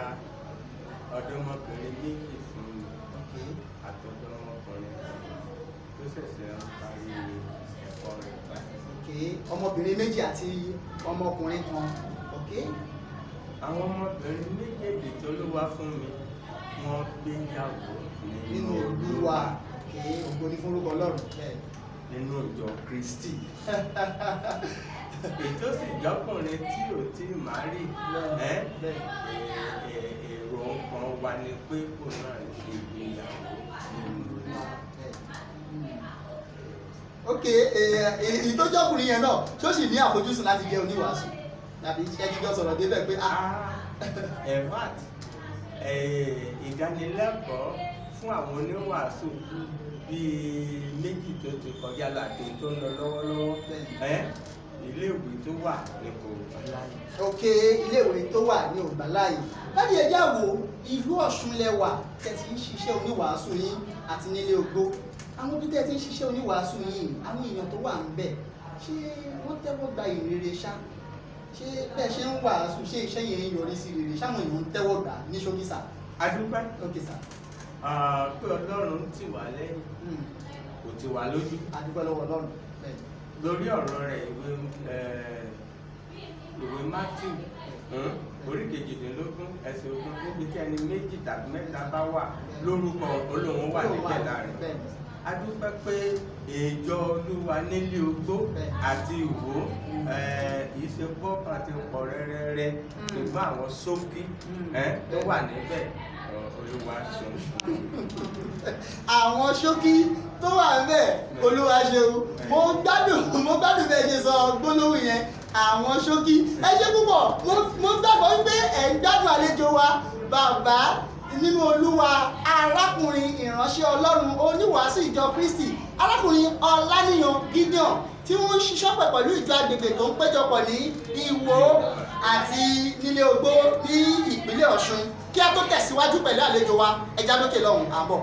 ọ̀dọ́mọkùnrin méjì fún mi àtọ̀dọ́mọkùnrin tó ṣẹ̀ṣẹ̀ ń parí ẹ̀kọ́ rẹ̀ báyìí. ọmọbìnrin méjì àti ọmọkùnrin kan. àwọn ọmọbìnrin méjèèjì tó ló wá fún mi wọ́n gbéyàwó nínú Olúwa. ògo ni fún orúkọ Ọlọ́run. nínú ìjọ Kristi. ètò sì jọkùnrin tí ò tí má rí èrò ọkàn wa ni pé kò náà ṣe ìgbéyàwó nínú Olúwa. ìtọ́jọ́kùnrin yẹn náà ṣó sì ní àfojúsùn láti jẹ́ oníwàásù tàbí ẹjíjọ́ sọ̀rọ̀ débẹ̀ pé ẹ̀fàt ìdánilẹ́kọ̀ọ́ fún àwọn oníwàásù bíi méjì tó ti kọjá láti tó ń lọ lọ́wọ́lọ́wọ́ iléèwé tó wà ní Ògbáláyé. iléèwé tó wà ní Ògbáláyé láti ẹjẹ́ àwò ìlú Ọ̀ṣun lẹ́wà tẹ́ ti ń ṣiṣẹ́ oníwàásù yín àti nílé Ògbó àwọn bí tẹ́ ti ń ṣiṣẹ́ oníwàásù yín àwọn èèyàn tó wà ń bẹ̀ ṣé wọ́n tẹ́wọ́ gba ìrere ṣá ṣé bẹ́ẹ̀ ṣe ń wàásù ṣé iṣẹ́ yẹn ń yọrí sí rere ṣáwọn èèyàn ń tẹ́wọ́ gbà ní ṣókí sà. adúpẹ́ sà. pé Ọlọ́run tì wá lẹ́yìn kò tì wá lójú. adúpẹ́ lọ́wọ́ Ọlọ́run. lórí ọ̀rọ̀ rẹ̀ ìwé Mátíù orí 18 ẹsẹ̀ 20 níbi tí ẹni méjì tàbí mẹ́ta bá wà lórúkọ Olóhun wà nígbẹ̀dá rẹ̀. a dúpẹ́ pé ìjọ Olúwa nílé Ògbó àti Ìwó ìṣe bọ́ọ̀kan ti pọ̀ rẹ́rẹ́rẹ́ ṣùgbọ́n àwọn ṣókí tó wà níbẹ̀ Olúwa ṣeun. àwọn ṣókí tó wà níbẹ̀ Olúwa ṣeun. mo gbádùn bẹ́ẹ̀ ṣe sọ gbólóhùn yẹn àwọn ṣókí ẹ ṣé púpọ̀ mo gbàgbọ́ wípé ẹ̀ ń gbádùn àlejò wa bàbá nínú Olúwa arákùnrin ìránṣẹ́ Ọlọ́run oníwàásù ìjọ Kristi arákùnrin Ọláníyan Gideon tí wọ́n ń ṣiṣẹ́ pẹ̀lú ìjọ agbègbè tó ń péjọpọ̀ ní Ìwó àti nílé Ògbó ní ìpínlẹ̀ Ọ̀ṣun kí a tó tẹ̀síwájú pẹ̀lú àlejò wa ẹja lókè lọ́hùn àbọ̀.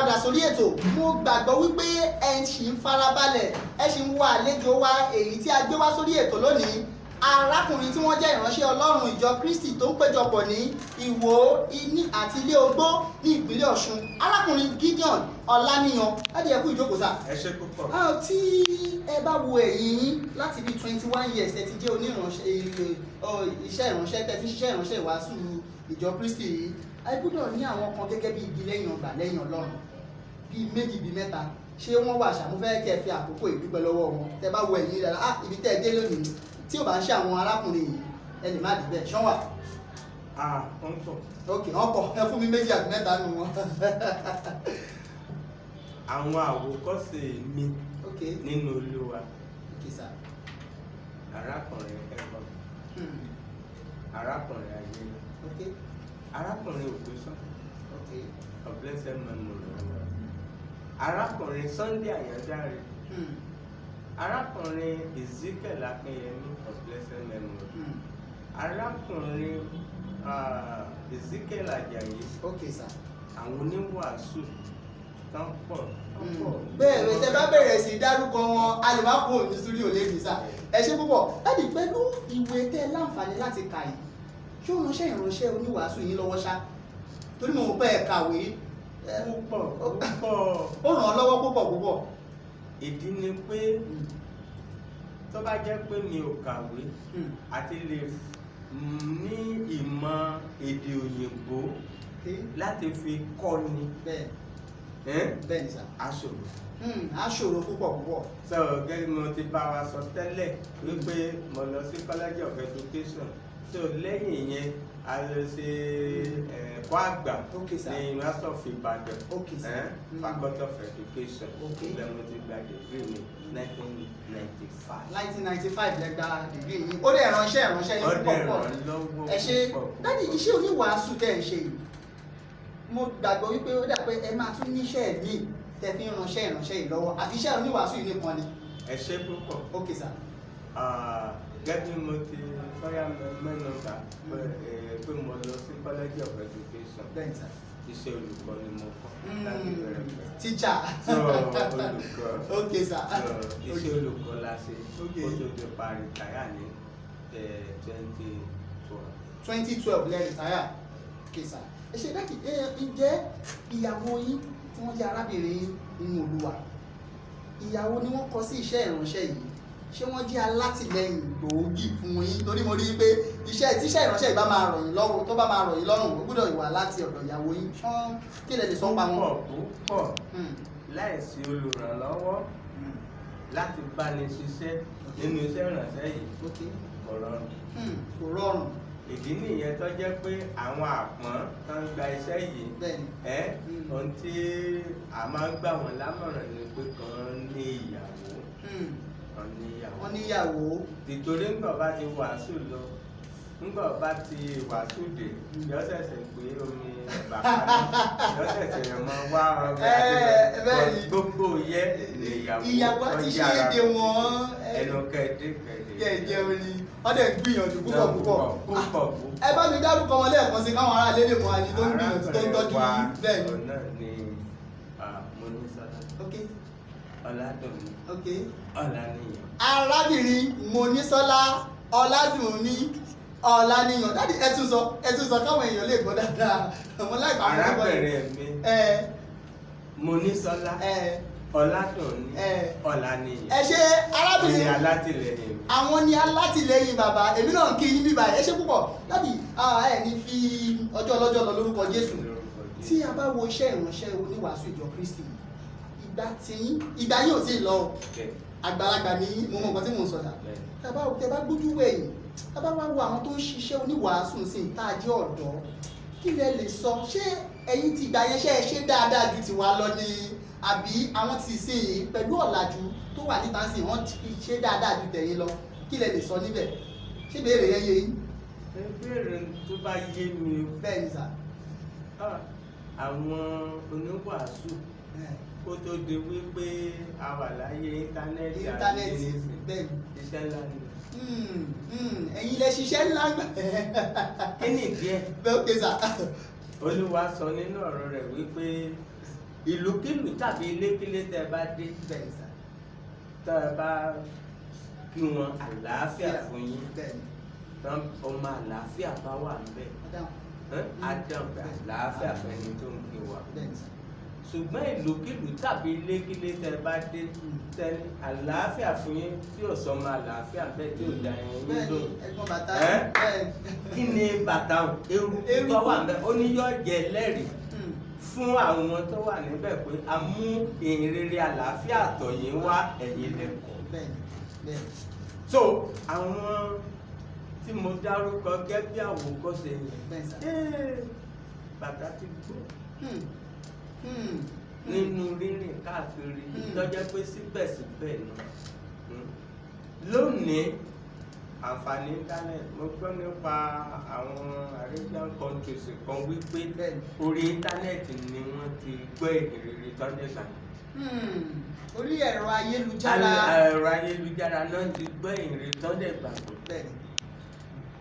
padà sórí ètò mo gbàgbọ́ wípé ẹ ṣì ń farabalẹ̀ ẹ ṣì ń wo àlejò wa èyí tí a gbé wá sórí ètò lónìí arákùnrin tí wọ́n jẹ́ ìránṣẹ́ Ọlọ́run ìjọ Kristi tó ń péjọpọ̀ ní Ìwó àti ilé Ògbó ní ìpínlẹ̀ Ọ̀ṣun arákùnrin Gideon Ọláníyan láti ẹkú ìjókòó sá. ẹ ṣé púpọ̀. tí ẹ bá wo ẹ̀yìn yín láti bí 21 years ẹ ti jẹ́ oníránṣẹ́ iṣẹ́ ìránṣẹ́ tẹ́ ti ṣiṣẹ́ ìránṣẹ́ ìwàásù ìjọ Kristi yìí ẹ gbọ́dọ̀ ní àwọn kan gẹ́gẹ́ bí igi lẹ́yìn ọgbà lẹ́yìn Ọlọ́run bíi méjì bíi mẹ́ta ṣé wọ́n wà ṣá mo fẹ́ kẹ́ fi àkókò ìdúpẹ́ lọ́wọ́ wọn tẹ́ bá wo ẹ̀yìn dára ibi tẹ́ ẹ dé lónìí tí ò bá ń ṣe àwọn arákùnrin yìí ẹnì má dìbẹ̀ ṣán wà. wọ́n pọ̀. ok wọ́n pọ̀ ẹ fún mi 2 àti 3 nù wọn. àwọn àwòkọ́ṣe mi nínú Olúwa arákùnrin ẹ̀kọ́ arákùnrin ayé arákùnrin ògbésàn of blessed memory arákùnrin Sunday Àyàndáre arákùnrin Ezekiel Akínyẹmí of blessed memory arákùnrin Ezekiel Ajayi àwọn oníwàásù tán pọ̀. bẹ́ẹ̀ rẹ̀ tẹ́ bá bẹ̀rẹ̀ sí dárúkọ wọn a lè má kó òní studio lẹ́yìn sá ẹ ṣe púpọ̀ láti pẹ̀lú ìwé tẹ́ láǹfààní láti kà yìí ṣé ó ránṣẹ́ ìránṣẹ́ oníwàásù yín lọ́wọ́ ṣá torí mo pẹ́ ẹ̀ kàwé ó ràn án lọ́wọ́ púpọ̀. ìdí ni pé tó bá jẹ́ pé mi ò kàwé àti lè ní ìmọ̀ èdè òyìnbó láti fi kọ́ni bẹ́ẹ̀ ni sá aṣòro púpọ̀. so gẹ́gẹ́ mo ti bá wa sọ tẹ́lẹ̀ wípé mo lọ sí College of Education so lẹ́yìn yẹn a lọ ṣe ẹ̀kọ́ àgbà ní University of Ibadan Faculty of Education ibẹ̀ mo ti gba degree ní 1995 lẹ gba degree yìí ó dẹ̀ ránṣẹ́ yìí púpọ̀ ẹ ṣe dáàdi iṣẹ́ oníwàásù tẹ̀ ń ṣe yìí mo gbàgbọ́ wípé ó dà pé ẹ máa tún níṣẹ́ mi tẹ́ fi ń ránṣẹ́ ìránṣẹ́ yìí lọ́wọ́ àbí iṣẹ́ oníwàásù yìí nìkan ni. ẹ ṣe púpọ̀. ok sir. gẹ́gẹ́ mo ti sọ́yà mẹ́nu kà pé mo lọ sí College of Education. bẹ́ẹ̀ sir. iṣẹ́ olùkọ́ ni mo kọ́ láti bẹ̀rẹ̀ pẹ̀lú. teacher. so olùkọ́. ok sir. iṣẹ́ olùkọ́ la ṣe kó tó di parí táyà ní 2012 lẹ́yìn táyà. ok sir. ẹ ṣe dákì ǹjẹ́ ìyàwó yín tí wọ́n jẹ́ arábìnrin nínú Olúwa ìyàwó ni wọ́n kọ sí iṣẹ́ ìránṣẹ́ yìí ṣé wọ́n jẹ́ alátìlẹyìn gbòógì fún yín torí mo rí i pé tíṣẹ́ ìránṣẹ́ yìí bá máa rọ̀ yín lọ́rùn tó bá máa rọ̀ yín lọ́rùn ó gbọ́dọ̀ wà láti ọ̀dọ̀ ìyàwó yín ṣán kí lè sọ pa wọn. púpọ̀ láìsí olùrànlọ́wọ́ láti báni ṣiṣẹ́ nínú iṣẹ́ ìránṣẹ́ yìí kò rọrùn. ìdí nìyẹn tó jẹ́ pé àwọn àpọ́n tó ń gba iṣẹ́ yìí ohun tí a máa ń gbà wọ́n lámọ̀ràn ni pé kàn ní ìyàwó wọ́n níyàwó. nítorí ńgbà bá ti wàásù lọ ńgbà bá ti wàásù dé yọ́sẹ̀sẹ̀ pé omi bàbá yọ́sẹ̀sẹ̀ mọ wá ọbẹ̀ àti gbogbo yẹ ìyàwó ti ṣe é de wọn ẹnu kẹ̀dẹ̀ orí wọ́n dẹ̀ gbìyànjú púpọ̀. ẹ bá mi dárúkọ wọn lẹ́ẹ̀kan sí káwọn ará lédè mọ́ àní tó ń gbìyànjú tó ń tọ́jú yín bẹ́ẹ̀ ni. ọ̀nà ni Monísọ́lá Ọládùnní Ọláníyàn. arábìnrin Monísọ́lá Ọládùnní Ọláníyàn dáàdi ẹ tún sọ káwọn èèyàn lè gbọ́ dáadáa ọmọ láìpẹ́ àwọn ọmọ arábìnrin mi Monísọ́lá Ọládùnní Ọláníyàn. ẹ ṣe arábìnrin ní alátìlẹyìn. àwọn ni alátìlẹyìn bàbá èmi náà ń kí yín bíbá ẹ ṣe púpọ̀ dáàdi ẹ ní fi ọjọ́ ọlọ́jọ́ lọ lórúkọ Jésù tí a bá wo iṣẹ́ ìránṣẹ́ oníwàásù ìjọ Kristi ìgbà yóò sì lọ àgbàlagbà ní mo mọ nǹkan tí mò ń sọdà tẹ bá gbójú wẹ̀yìn tẹ bá wá wo àwọn tó ń ṣiṣẹ́ oníwàásù sí tá a jẹ́ ọ̀dọ́ kí lẹ lè sọ ṣé ẹ̀yin ti gbà yẹn ṣe dáadáa ju tiwa lọ ni àbí àwọn ti sìn yìí pẹ̀lú ọ̀làjú tó wà níta sí wọ́n ti ṣe dáadáa ju tẹ̀yìn lọ kí lẹ lè sọ níbẹ̀ ṣé ìbéèrè yẹn yé yín. ìbéèrè tó bá yé mi o. bẹ́ẹ̀ ni sà. àwọn oníwàásù kó tó di wípé a wà láyé íńtánẹ́ẹ̀tì àti iṣẹ́ ńlá ni. ẹ̀yin lẹ ṣiṣẹ́ ńlá gbà. kí ni díẹ̀. bẹ́ẹ̀ sà. Olúwa sọ nínú ọ̀rọ̀ rẹ̀ wípé ìlúkìlú tàbí ilékílé tẹ́ bá dé tẹ́ bá kí wọn àlàáfíà fún yín ọmọ àlàáfíà bá wà níbẹ̀ Adam àlàáfíà fẹ́ni tó ń gbé wa ṣùgbọ́n ìlúkìlú tàbí ilékílé tẹ́ bá dé tẹ́ni àlàáfíà fún yín tí ò sọmọ àlàáfíà bẹ́ẹ̀ tí ò dá yín lóhùn kí ni bàtà ewu tó wà níbẹ̀ ó ní yóò jẹ ẹlẹ́rìí fún àwọn tó wà níbẹ̀ pé a mú ìhìnrere àlàáfíà tọ̀yìn wá ẹ̀yin lẹ́kọ̀ọ́. So àwọn tí mo dárúkọ gẹ́gẹ́ bí àwòkọ́ṣe yẹn bàtà ti gbọ́ nínú rírìn káàkiri lọ́jọ́ pé síbẹ̀síbẹ̀ náà lónìí àǹfààní internet mo gbọ́ nípa àwọn Arabian countries kan wípé orí internet ni wọ́n ti gbọ́ ìhìnrere tọ́jẹ́sà. Orí ẹ̀rọ ayélujára. Ẹ̀rọ ayélujára náà ti gbọ́ ìhìnrere tọ́jẹ́sà.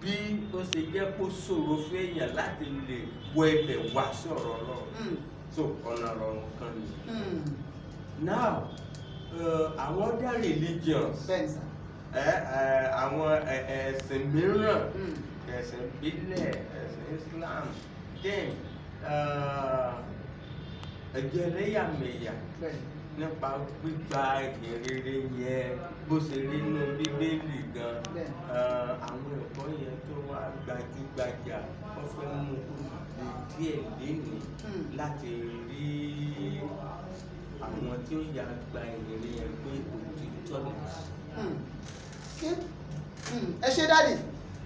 Bí ó ṣe jẹ́ kó ṣòro fún èèyàn láti lè wọ ẹbẹ̀ wá sọ̀rọ̀ Ọlọ́run. So ọ̀nà ọ̀run kan ni. Now àwọn other religions àwọn ẹ̀sìn mìíràn ẹ̀sìn ìbílẹ̀ ẹ̀sìn Islam then ẹ̀jẹ̀ ẹlẹ́yàmẹ̀yà nípa gbígba ìhìnrere yẹn bó ṣe rí nínú Bíbélì gan àwọn ẹ̀kọ́ yẹn tó wá gbajúgbajà wọ́n fẹ́ mú lè díẹ̀ lénìí láti rí àwọn tí ó yà gba ìhìnrere yẹn pé òtítọ́ ni. Ẹ ṣé dádì,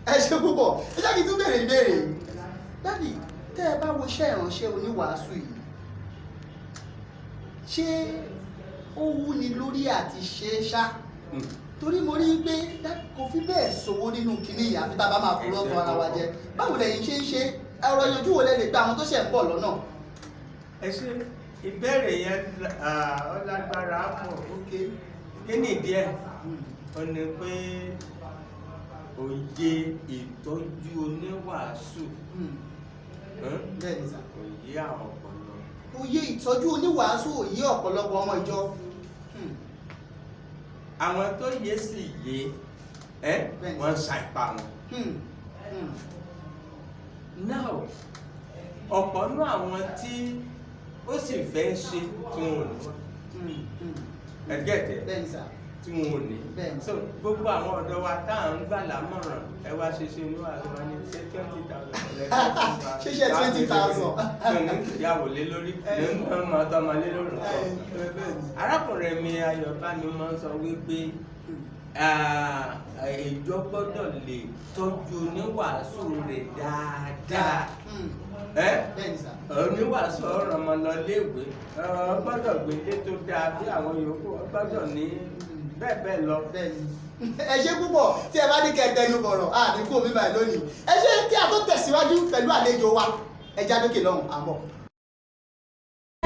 ẹ ṣé púpọ̀. Ẹ jẹ́ kí n tún béèrè ìbéèrè. Dádì, tẹ́ ẹ bá wo iṣẹ́ ìránṣẹ́ oníwàásù yìí, ṣé ó wúni lórí àti ṣe é ṣá? Torí mo rí pé kò fi bẹ́ẹ̀ sówó nínú kinní yìí àfi tá a bá máa kúrò ọkọ̀ ara wa jẹ. Báwo lẹ̀yin ṣe ń ṣe ọ̀rọ̀ yanjú wo lẹ lè gba àwọn tó ṣẹ̀ ń bọ̀ lọ́nà? Ẹ ṣé ìbéèrè yẹn ó lágbára pọ̀. Kí ni ìdí ẹ̀? Ó ní pé òye ìtọ́jú oníwàásù òye àwọn ọ̀pọ̀lọpọ̀. Òye ìtọ́jú oníwàásù òye ọ̀pọ̀lọpọ̀ ọmọ ìjọ. Àwọn tó yé sì yé wọ́n ṣàìpa wọn. Now ọ̀pọ̀ nú àwọn tí ó sì fẹ́ ṣe tí wọn ò ní ẹ̀gẹ́tẹ̀ tí wọn ò ní. So gbogbo àwọn ọ̀dọ́ wa tá à ń gbà lámọ̀ràn ẹ wá ṣeṣe oníwàásù wa ní ṣe 20,000 ṣíṣe 20,000 tó ní ìyàwó lé lórí ní ọmọ ọtọmọ lé lórí nǹkan. Arákùnrin mi Ayọ̀bámi máa ń sọ wípé ìjọ gbọ́dọ̀ lè tọ́jú oníwàásù rẹ̀ dáadáa. Oníwàásù ọ̀rọ̀ ọmọ lọ léèwé gbọ́dọ̀ gbélé tó dáa bí àwọn yòókù gbọ́dọ̀ ní bẹ́ẹ̀ bẹ́ẹ̀ lọ. Ẹ ṣé púpọ̀ tí ẹ bá ní kẹ́ tẹnu bọ̀rọ̀ àdínkù mi báyìí lónìí. Ẹ ṣé kí a tó tẹ̀síwájú pẹ̀lú àlejò wa ẹ já lókè lọ́hùn àbọ̀.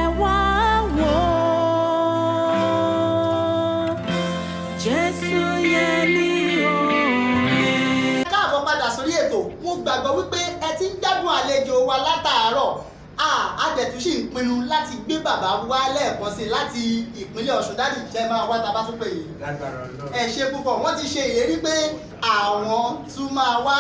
Ẹ wá wò Jésù yẹn ní òye. Káàbọ̀ padà sórí ètò, mo gbàgbọ́ wípé ẹ ti ń gbádùn àlejò wa látàárọ̀. Adẹ̀tún sì ń pinnu láti gbé bàbá wá lẹ́ẹ̀kan sí láti ìpínlẹ̀ Ọ̀ṣun. Dádì jẹ́ máa wá tá bá tún pè yìí. Ẹ ṣé púpọ̀, wọ́n ti ṣe ìlérí pé àwọn tún máa wá.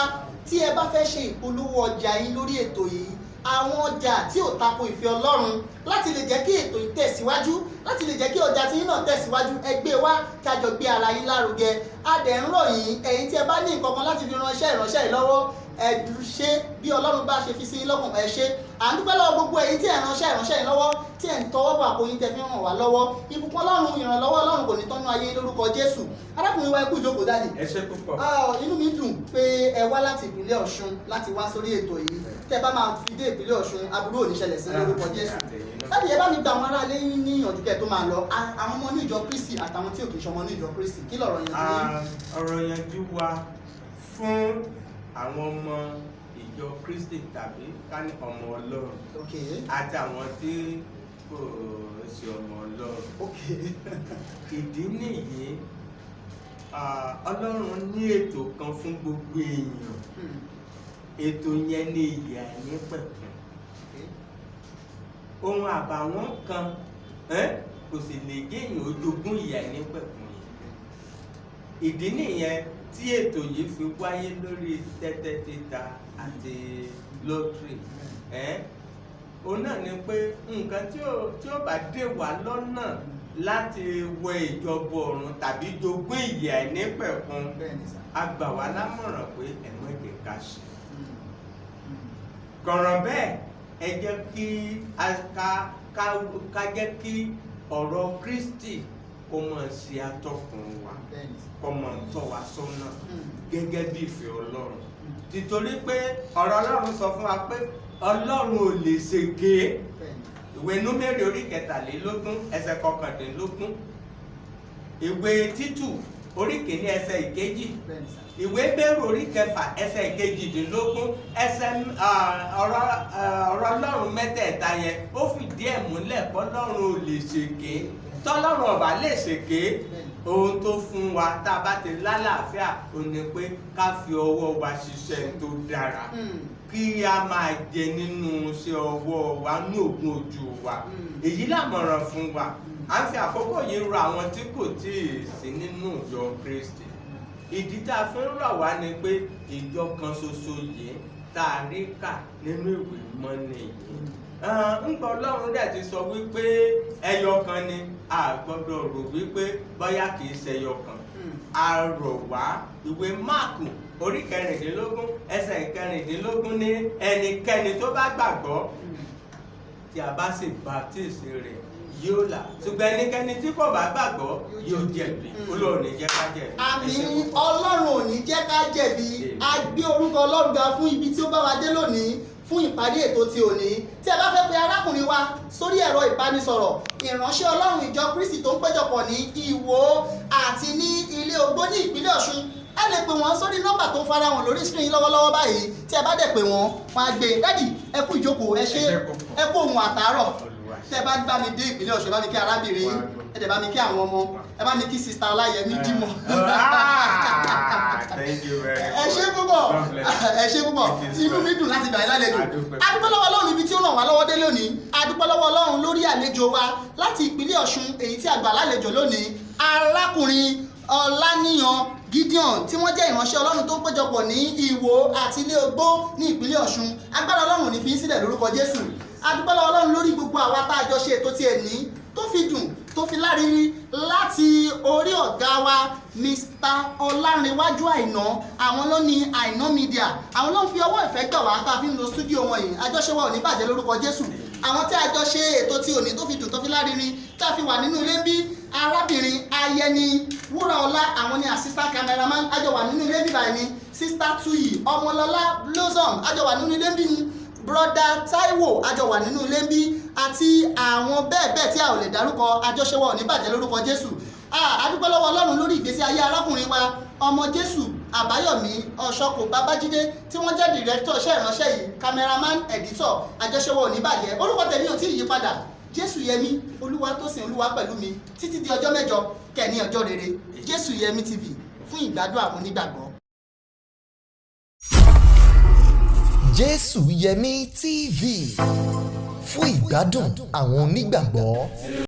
Tí ẹ bá fẹ́ ṣe ìpolówó ọjà yín lórí ètò yìí, àwọn ọjà tí ò tako ìfẹ́ Ọlọ́run, láti lè jẹ́ kí ètò yìí tẹ̀síwájú, láti lè jẹ́ kí ọjà tí yín náà tẹ̀síwájú, ẹ gbé wá kí a jọ gbé ara yín lárugẹ. A dẹ̀ ń rọ̀ yín, ẹ̀yin tí ẹ bá ní nǹkan kan láti fi ránṣẹ́ ìránṣẹ́ yìí lọ́wọ́, ẹ ṣe bí Ọlọ́run bá ṣe fi sí yín lọ́kàn, ẹ ṣe. À ń dúpẹ́ lọ́wọ́ gbogbo ẹ̀yin tí ẹ ránṣẹ́ ìránṣẹ́ yìí lọ́wọ́, tí ẹ ń tọwọ́ bọ̀ àpò yín tẹ́ fi ràn wá lọ́wọ́. Ìbùkún Ọlọ́run, ìrànlọ́wọ́ Ọlọ́run kò ní tọ́nú ayé lórúkọ Jésù. Arákùnrin wa ẹ kú ìjókòó dádì. Ẹ ṣé púpọ̀. Inú mi dùn pé ẹ wá láti ìpínlẹ̀ Ọ̀ṣun láti wá sórí ètò yìí. Tẹ́ bá máa fi dé ìpínlẹ̀ Ọ̀ṣun, aburú ò ní ṣẹlẹ̀ sí lórúkọ Jésù. Dádì ẹ bá mi gba àwọn ará ilé yín ní ìyànjú kẹ́ tó máa lọ. Àwọn ọmọ ní ìjọ Kristi àtàwọn tí ò kì í ṣọmọ ní ìjọ Kristi, kí lọ̀rọ̀ yẹn tó yín? Ọ̀rọ̀ yanjú wa fún àwọn ọmọ ìjọ Kristi tàbí ká ní ọmọ Ọlọ́run àti àwọn tí kò ṣe ọmọ Ọlọ́run. Ìdí nìyí Ọlọ́run ní ètò kan fún gbogbo èèyàn. Ètò yẹn ní ìyè àìnípẹ̀kun. Ohun àbàwọ́n kan kò sì lè jẹ́ èèyàn ojogún ìyè àìnípẹ̀kun yìí. Ìdí nìyẹn tí ètò yìí fi wáyé lórí tẹ́tẹ́ títa àti lọ́tírì. Òun náà ni pé nǹkan tí ó bá dè wá lọ́nà láti wọ ìjọba ọ̀run tàbí jogún ìyè àìnípẹ̀kun, a gbà wá lámọ̀ràn pé ẹ má jẹ́ ká ṣe. Kọ̀ràn bẹ́ẹ̀ ẹ jẹ́ kí ká jẹ́ kí ọ̀rọ̀ Kristi kó máa ṣe atọ́kùn wa kó máa tọ́ wa sọ́nà gẹ́gẹ́ bí ìfẹ́ Ọlọ́run títorí pé ọ̀rọ̀ Ọlọ́run sọ fún wa pé Ọlọ́run ò lè ṣèké. Ìwé Númérì orí 23 ẹsẹ̀ 19, ìwé Títù orí 1 ẹsẹ̀ 2, ìwé Hébérù orí 6 ẹsẹ̀ 18, ẹsẹ̀ ọ̀rọ̀ Ọlọ́run mẹ́tẹ̀ẹ̀ta yẹn ó fìdí ẹ̀ múlẹ̀ pé Ọlọ́run ò lè ṣèké. Tọ́lọ́run ọba lè ṣèké, ohun tó fún wa tá a bá ti lálàáfíà ò ní pé ká fi ọwọ́ wa ṣiṣẹ́ tó dára kí a máa jẹ nínú iṣẹ́ ọwọ́ wa ní ògùn ojú wa. Èyí làmọ̀ràn fún wa. À ń fi àkókò yìí rọ àwọn tí kò tíì sí nínú ìjọ Kristi. Ìdí tá a fi ń rọ̀ wá ni pé ìjọ kan ṣoṣo yìí tá a rí kà nínú ìwé mọ́ nìyí. Ńgbọ́ Ọlọ́run dẹ̀ ti sọ wípé ẹyọ kan ni, a gbọ́dọ̀ rò wípé bóyá kìí ṣe ẹyọ kan. A rọ̀ wá ìwé Máàkù orí 16 ẹsẹ̀ 16 ní ẹnikẹ́ni tó bá gbàgbọ́ tí a bá sì baptisi rẹ̀ yóò là, ṣùgbọ́n ẹnikẹ́ni tí kò bá gbàgbọ́ yóò jẹ̀bi. Ọlọ́run ò ní jẹ́ ká jẹ̀bi. Àmín. Ọlọ́run ò ní jẹ́ ká jẹ̀bi. A gbé orúkọ Ọlọ́run ga fún ibi tí ó bá wa dé lónìí fún ìpàdé ètò ti òní. Tí ẹ bá fẹ́ pe arákùnrin wa sórí ẹ̀rọ ìbánisọ̀rọ̀, ìránṣẹ́ Ọlọ́run ìjọ Kristi tó ń péjọpọ̀ ní Ìwó àti ní Ilé Ogbó ní ìpínlẹ̀ Ọ̀ṣun, ẹ lè pè wọ́n sórí nọ́mbà tó ń fara hàn lórí screen lọ́wọ́lọ́wọ́ báyìí. Tí ẹ bá dẹ̀ pè wọ́n á gbé. Dádì, ẹ kú ìjókòó, ẹ ṣé, ẹ kú ohun àtàárọ̀. Tẹ́ bá bá mi dé ìpínlẹ̀ Ọ̀ṣun, bá mi kí arábìnrin, ẹ dẹ̀ bá mi kí àwọn ọmọ, ẹ bá mi kí sista Ọláyẹmí Dímọ̀. Ẹ ṣé púpọ̀, ẹ ṣé púpọ̀, inú mi dùn láti gbà yín lálejò. A dúpẹ́ lọ́wọ́ Ọlọ́run ibi tí ó ràn wá lọ́wọ́ dé lónìí. A dúpẹ́ lọ́wọ́ Ọlọ́run lórí àlejò wa láti ìpínlẹ̀ Ọ̀ṣun èyí tí a gbà lálejò lónìí. Arákùnrin Ọláníyan Gideon tí wọ́n jẹ́ ìránṣẹ́ Ọlọ́run tó ń péjọpọ̀ ní Ìwó àti Ilé Ogbó ní ìpínlẹ̀ Ọ̀ṣun. Agbára Ọlọ́run ò ní fi yín sílẹ̀ lórúkọ Jésù. A dúpẹ́ lọ́wọ́ Ọlọ́run lórí gbogbo àwa tá a jọ ṣe ètò ti ẹ̀ní tó fi dùn tó fi lárírí láti orí ọ̀gá wa Mr. Ọlárẹ̀wájú Àìná. Àwọn ló ní Àìná Media, àwọn ló ń fi ọwọ́ ìfẹ́ gbà wá tá a fi ń lo stúdíò wọn yìí. Àjọṣe wa ò ní bàjẹ́ lórúkọ Jésù. Àwọn tí a jọ ṣe ètò ti òní tó fi dùn tó fi lárírí tá a fi wà nínú ilé bí arábìnrin Ayẹni Wúraọlá, àwọn ni assistant cameraman, a jọ wà nínú ilé bí báyìí ni Sister Tuyi Ọmọlọ́lá Blossom, a jọ wà nínú ilé bí ni Brother Taiwo, a jọ wà nínú ilé bí àti àwọn bẹ́ẹ̀ bẹ́ẹ̀ tí a ò lè dárúkọ. Àjọṣe wa ò ní bàjẹ́ lórúkọ Jésù. A dúpẹ́ lọ́wọ́ Ọlọ́run lórí ìgbésí ayé arákùnrin wa ọmọ Jésù Àbáyọ̀mí Ọ̀ṣọ́kò Babájídé tí wọ́n jẹ́ director iṣẹ́ ìránṣẹ́ yìí, cameraman, editor. Àjọṣe wa ò ní bàjẹ́. Orúkọ tèmi ò tí ì yí padà, Jésù Yẹmí Olúwatósìn Olúwa pẹ̀lú mi títí di ọjọ́ mẹ́jọ kẹ́ni ọjọ́ rere. Jésù Yẹmí TV fún ìgbádùn àwọn onígbàgbọ́. Jésù Yẹmí TV fún ìgbádùn àwọn onígbàgbọ́.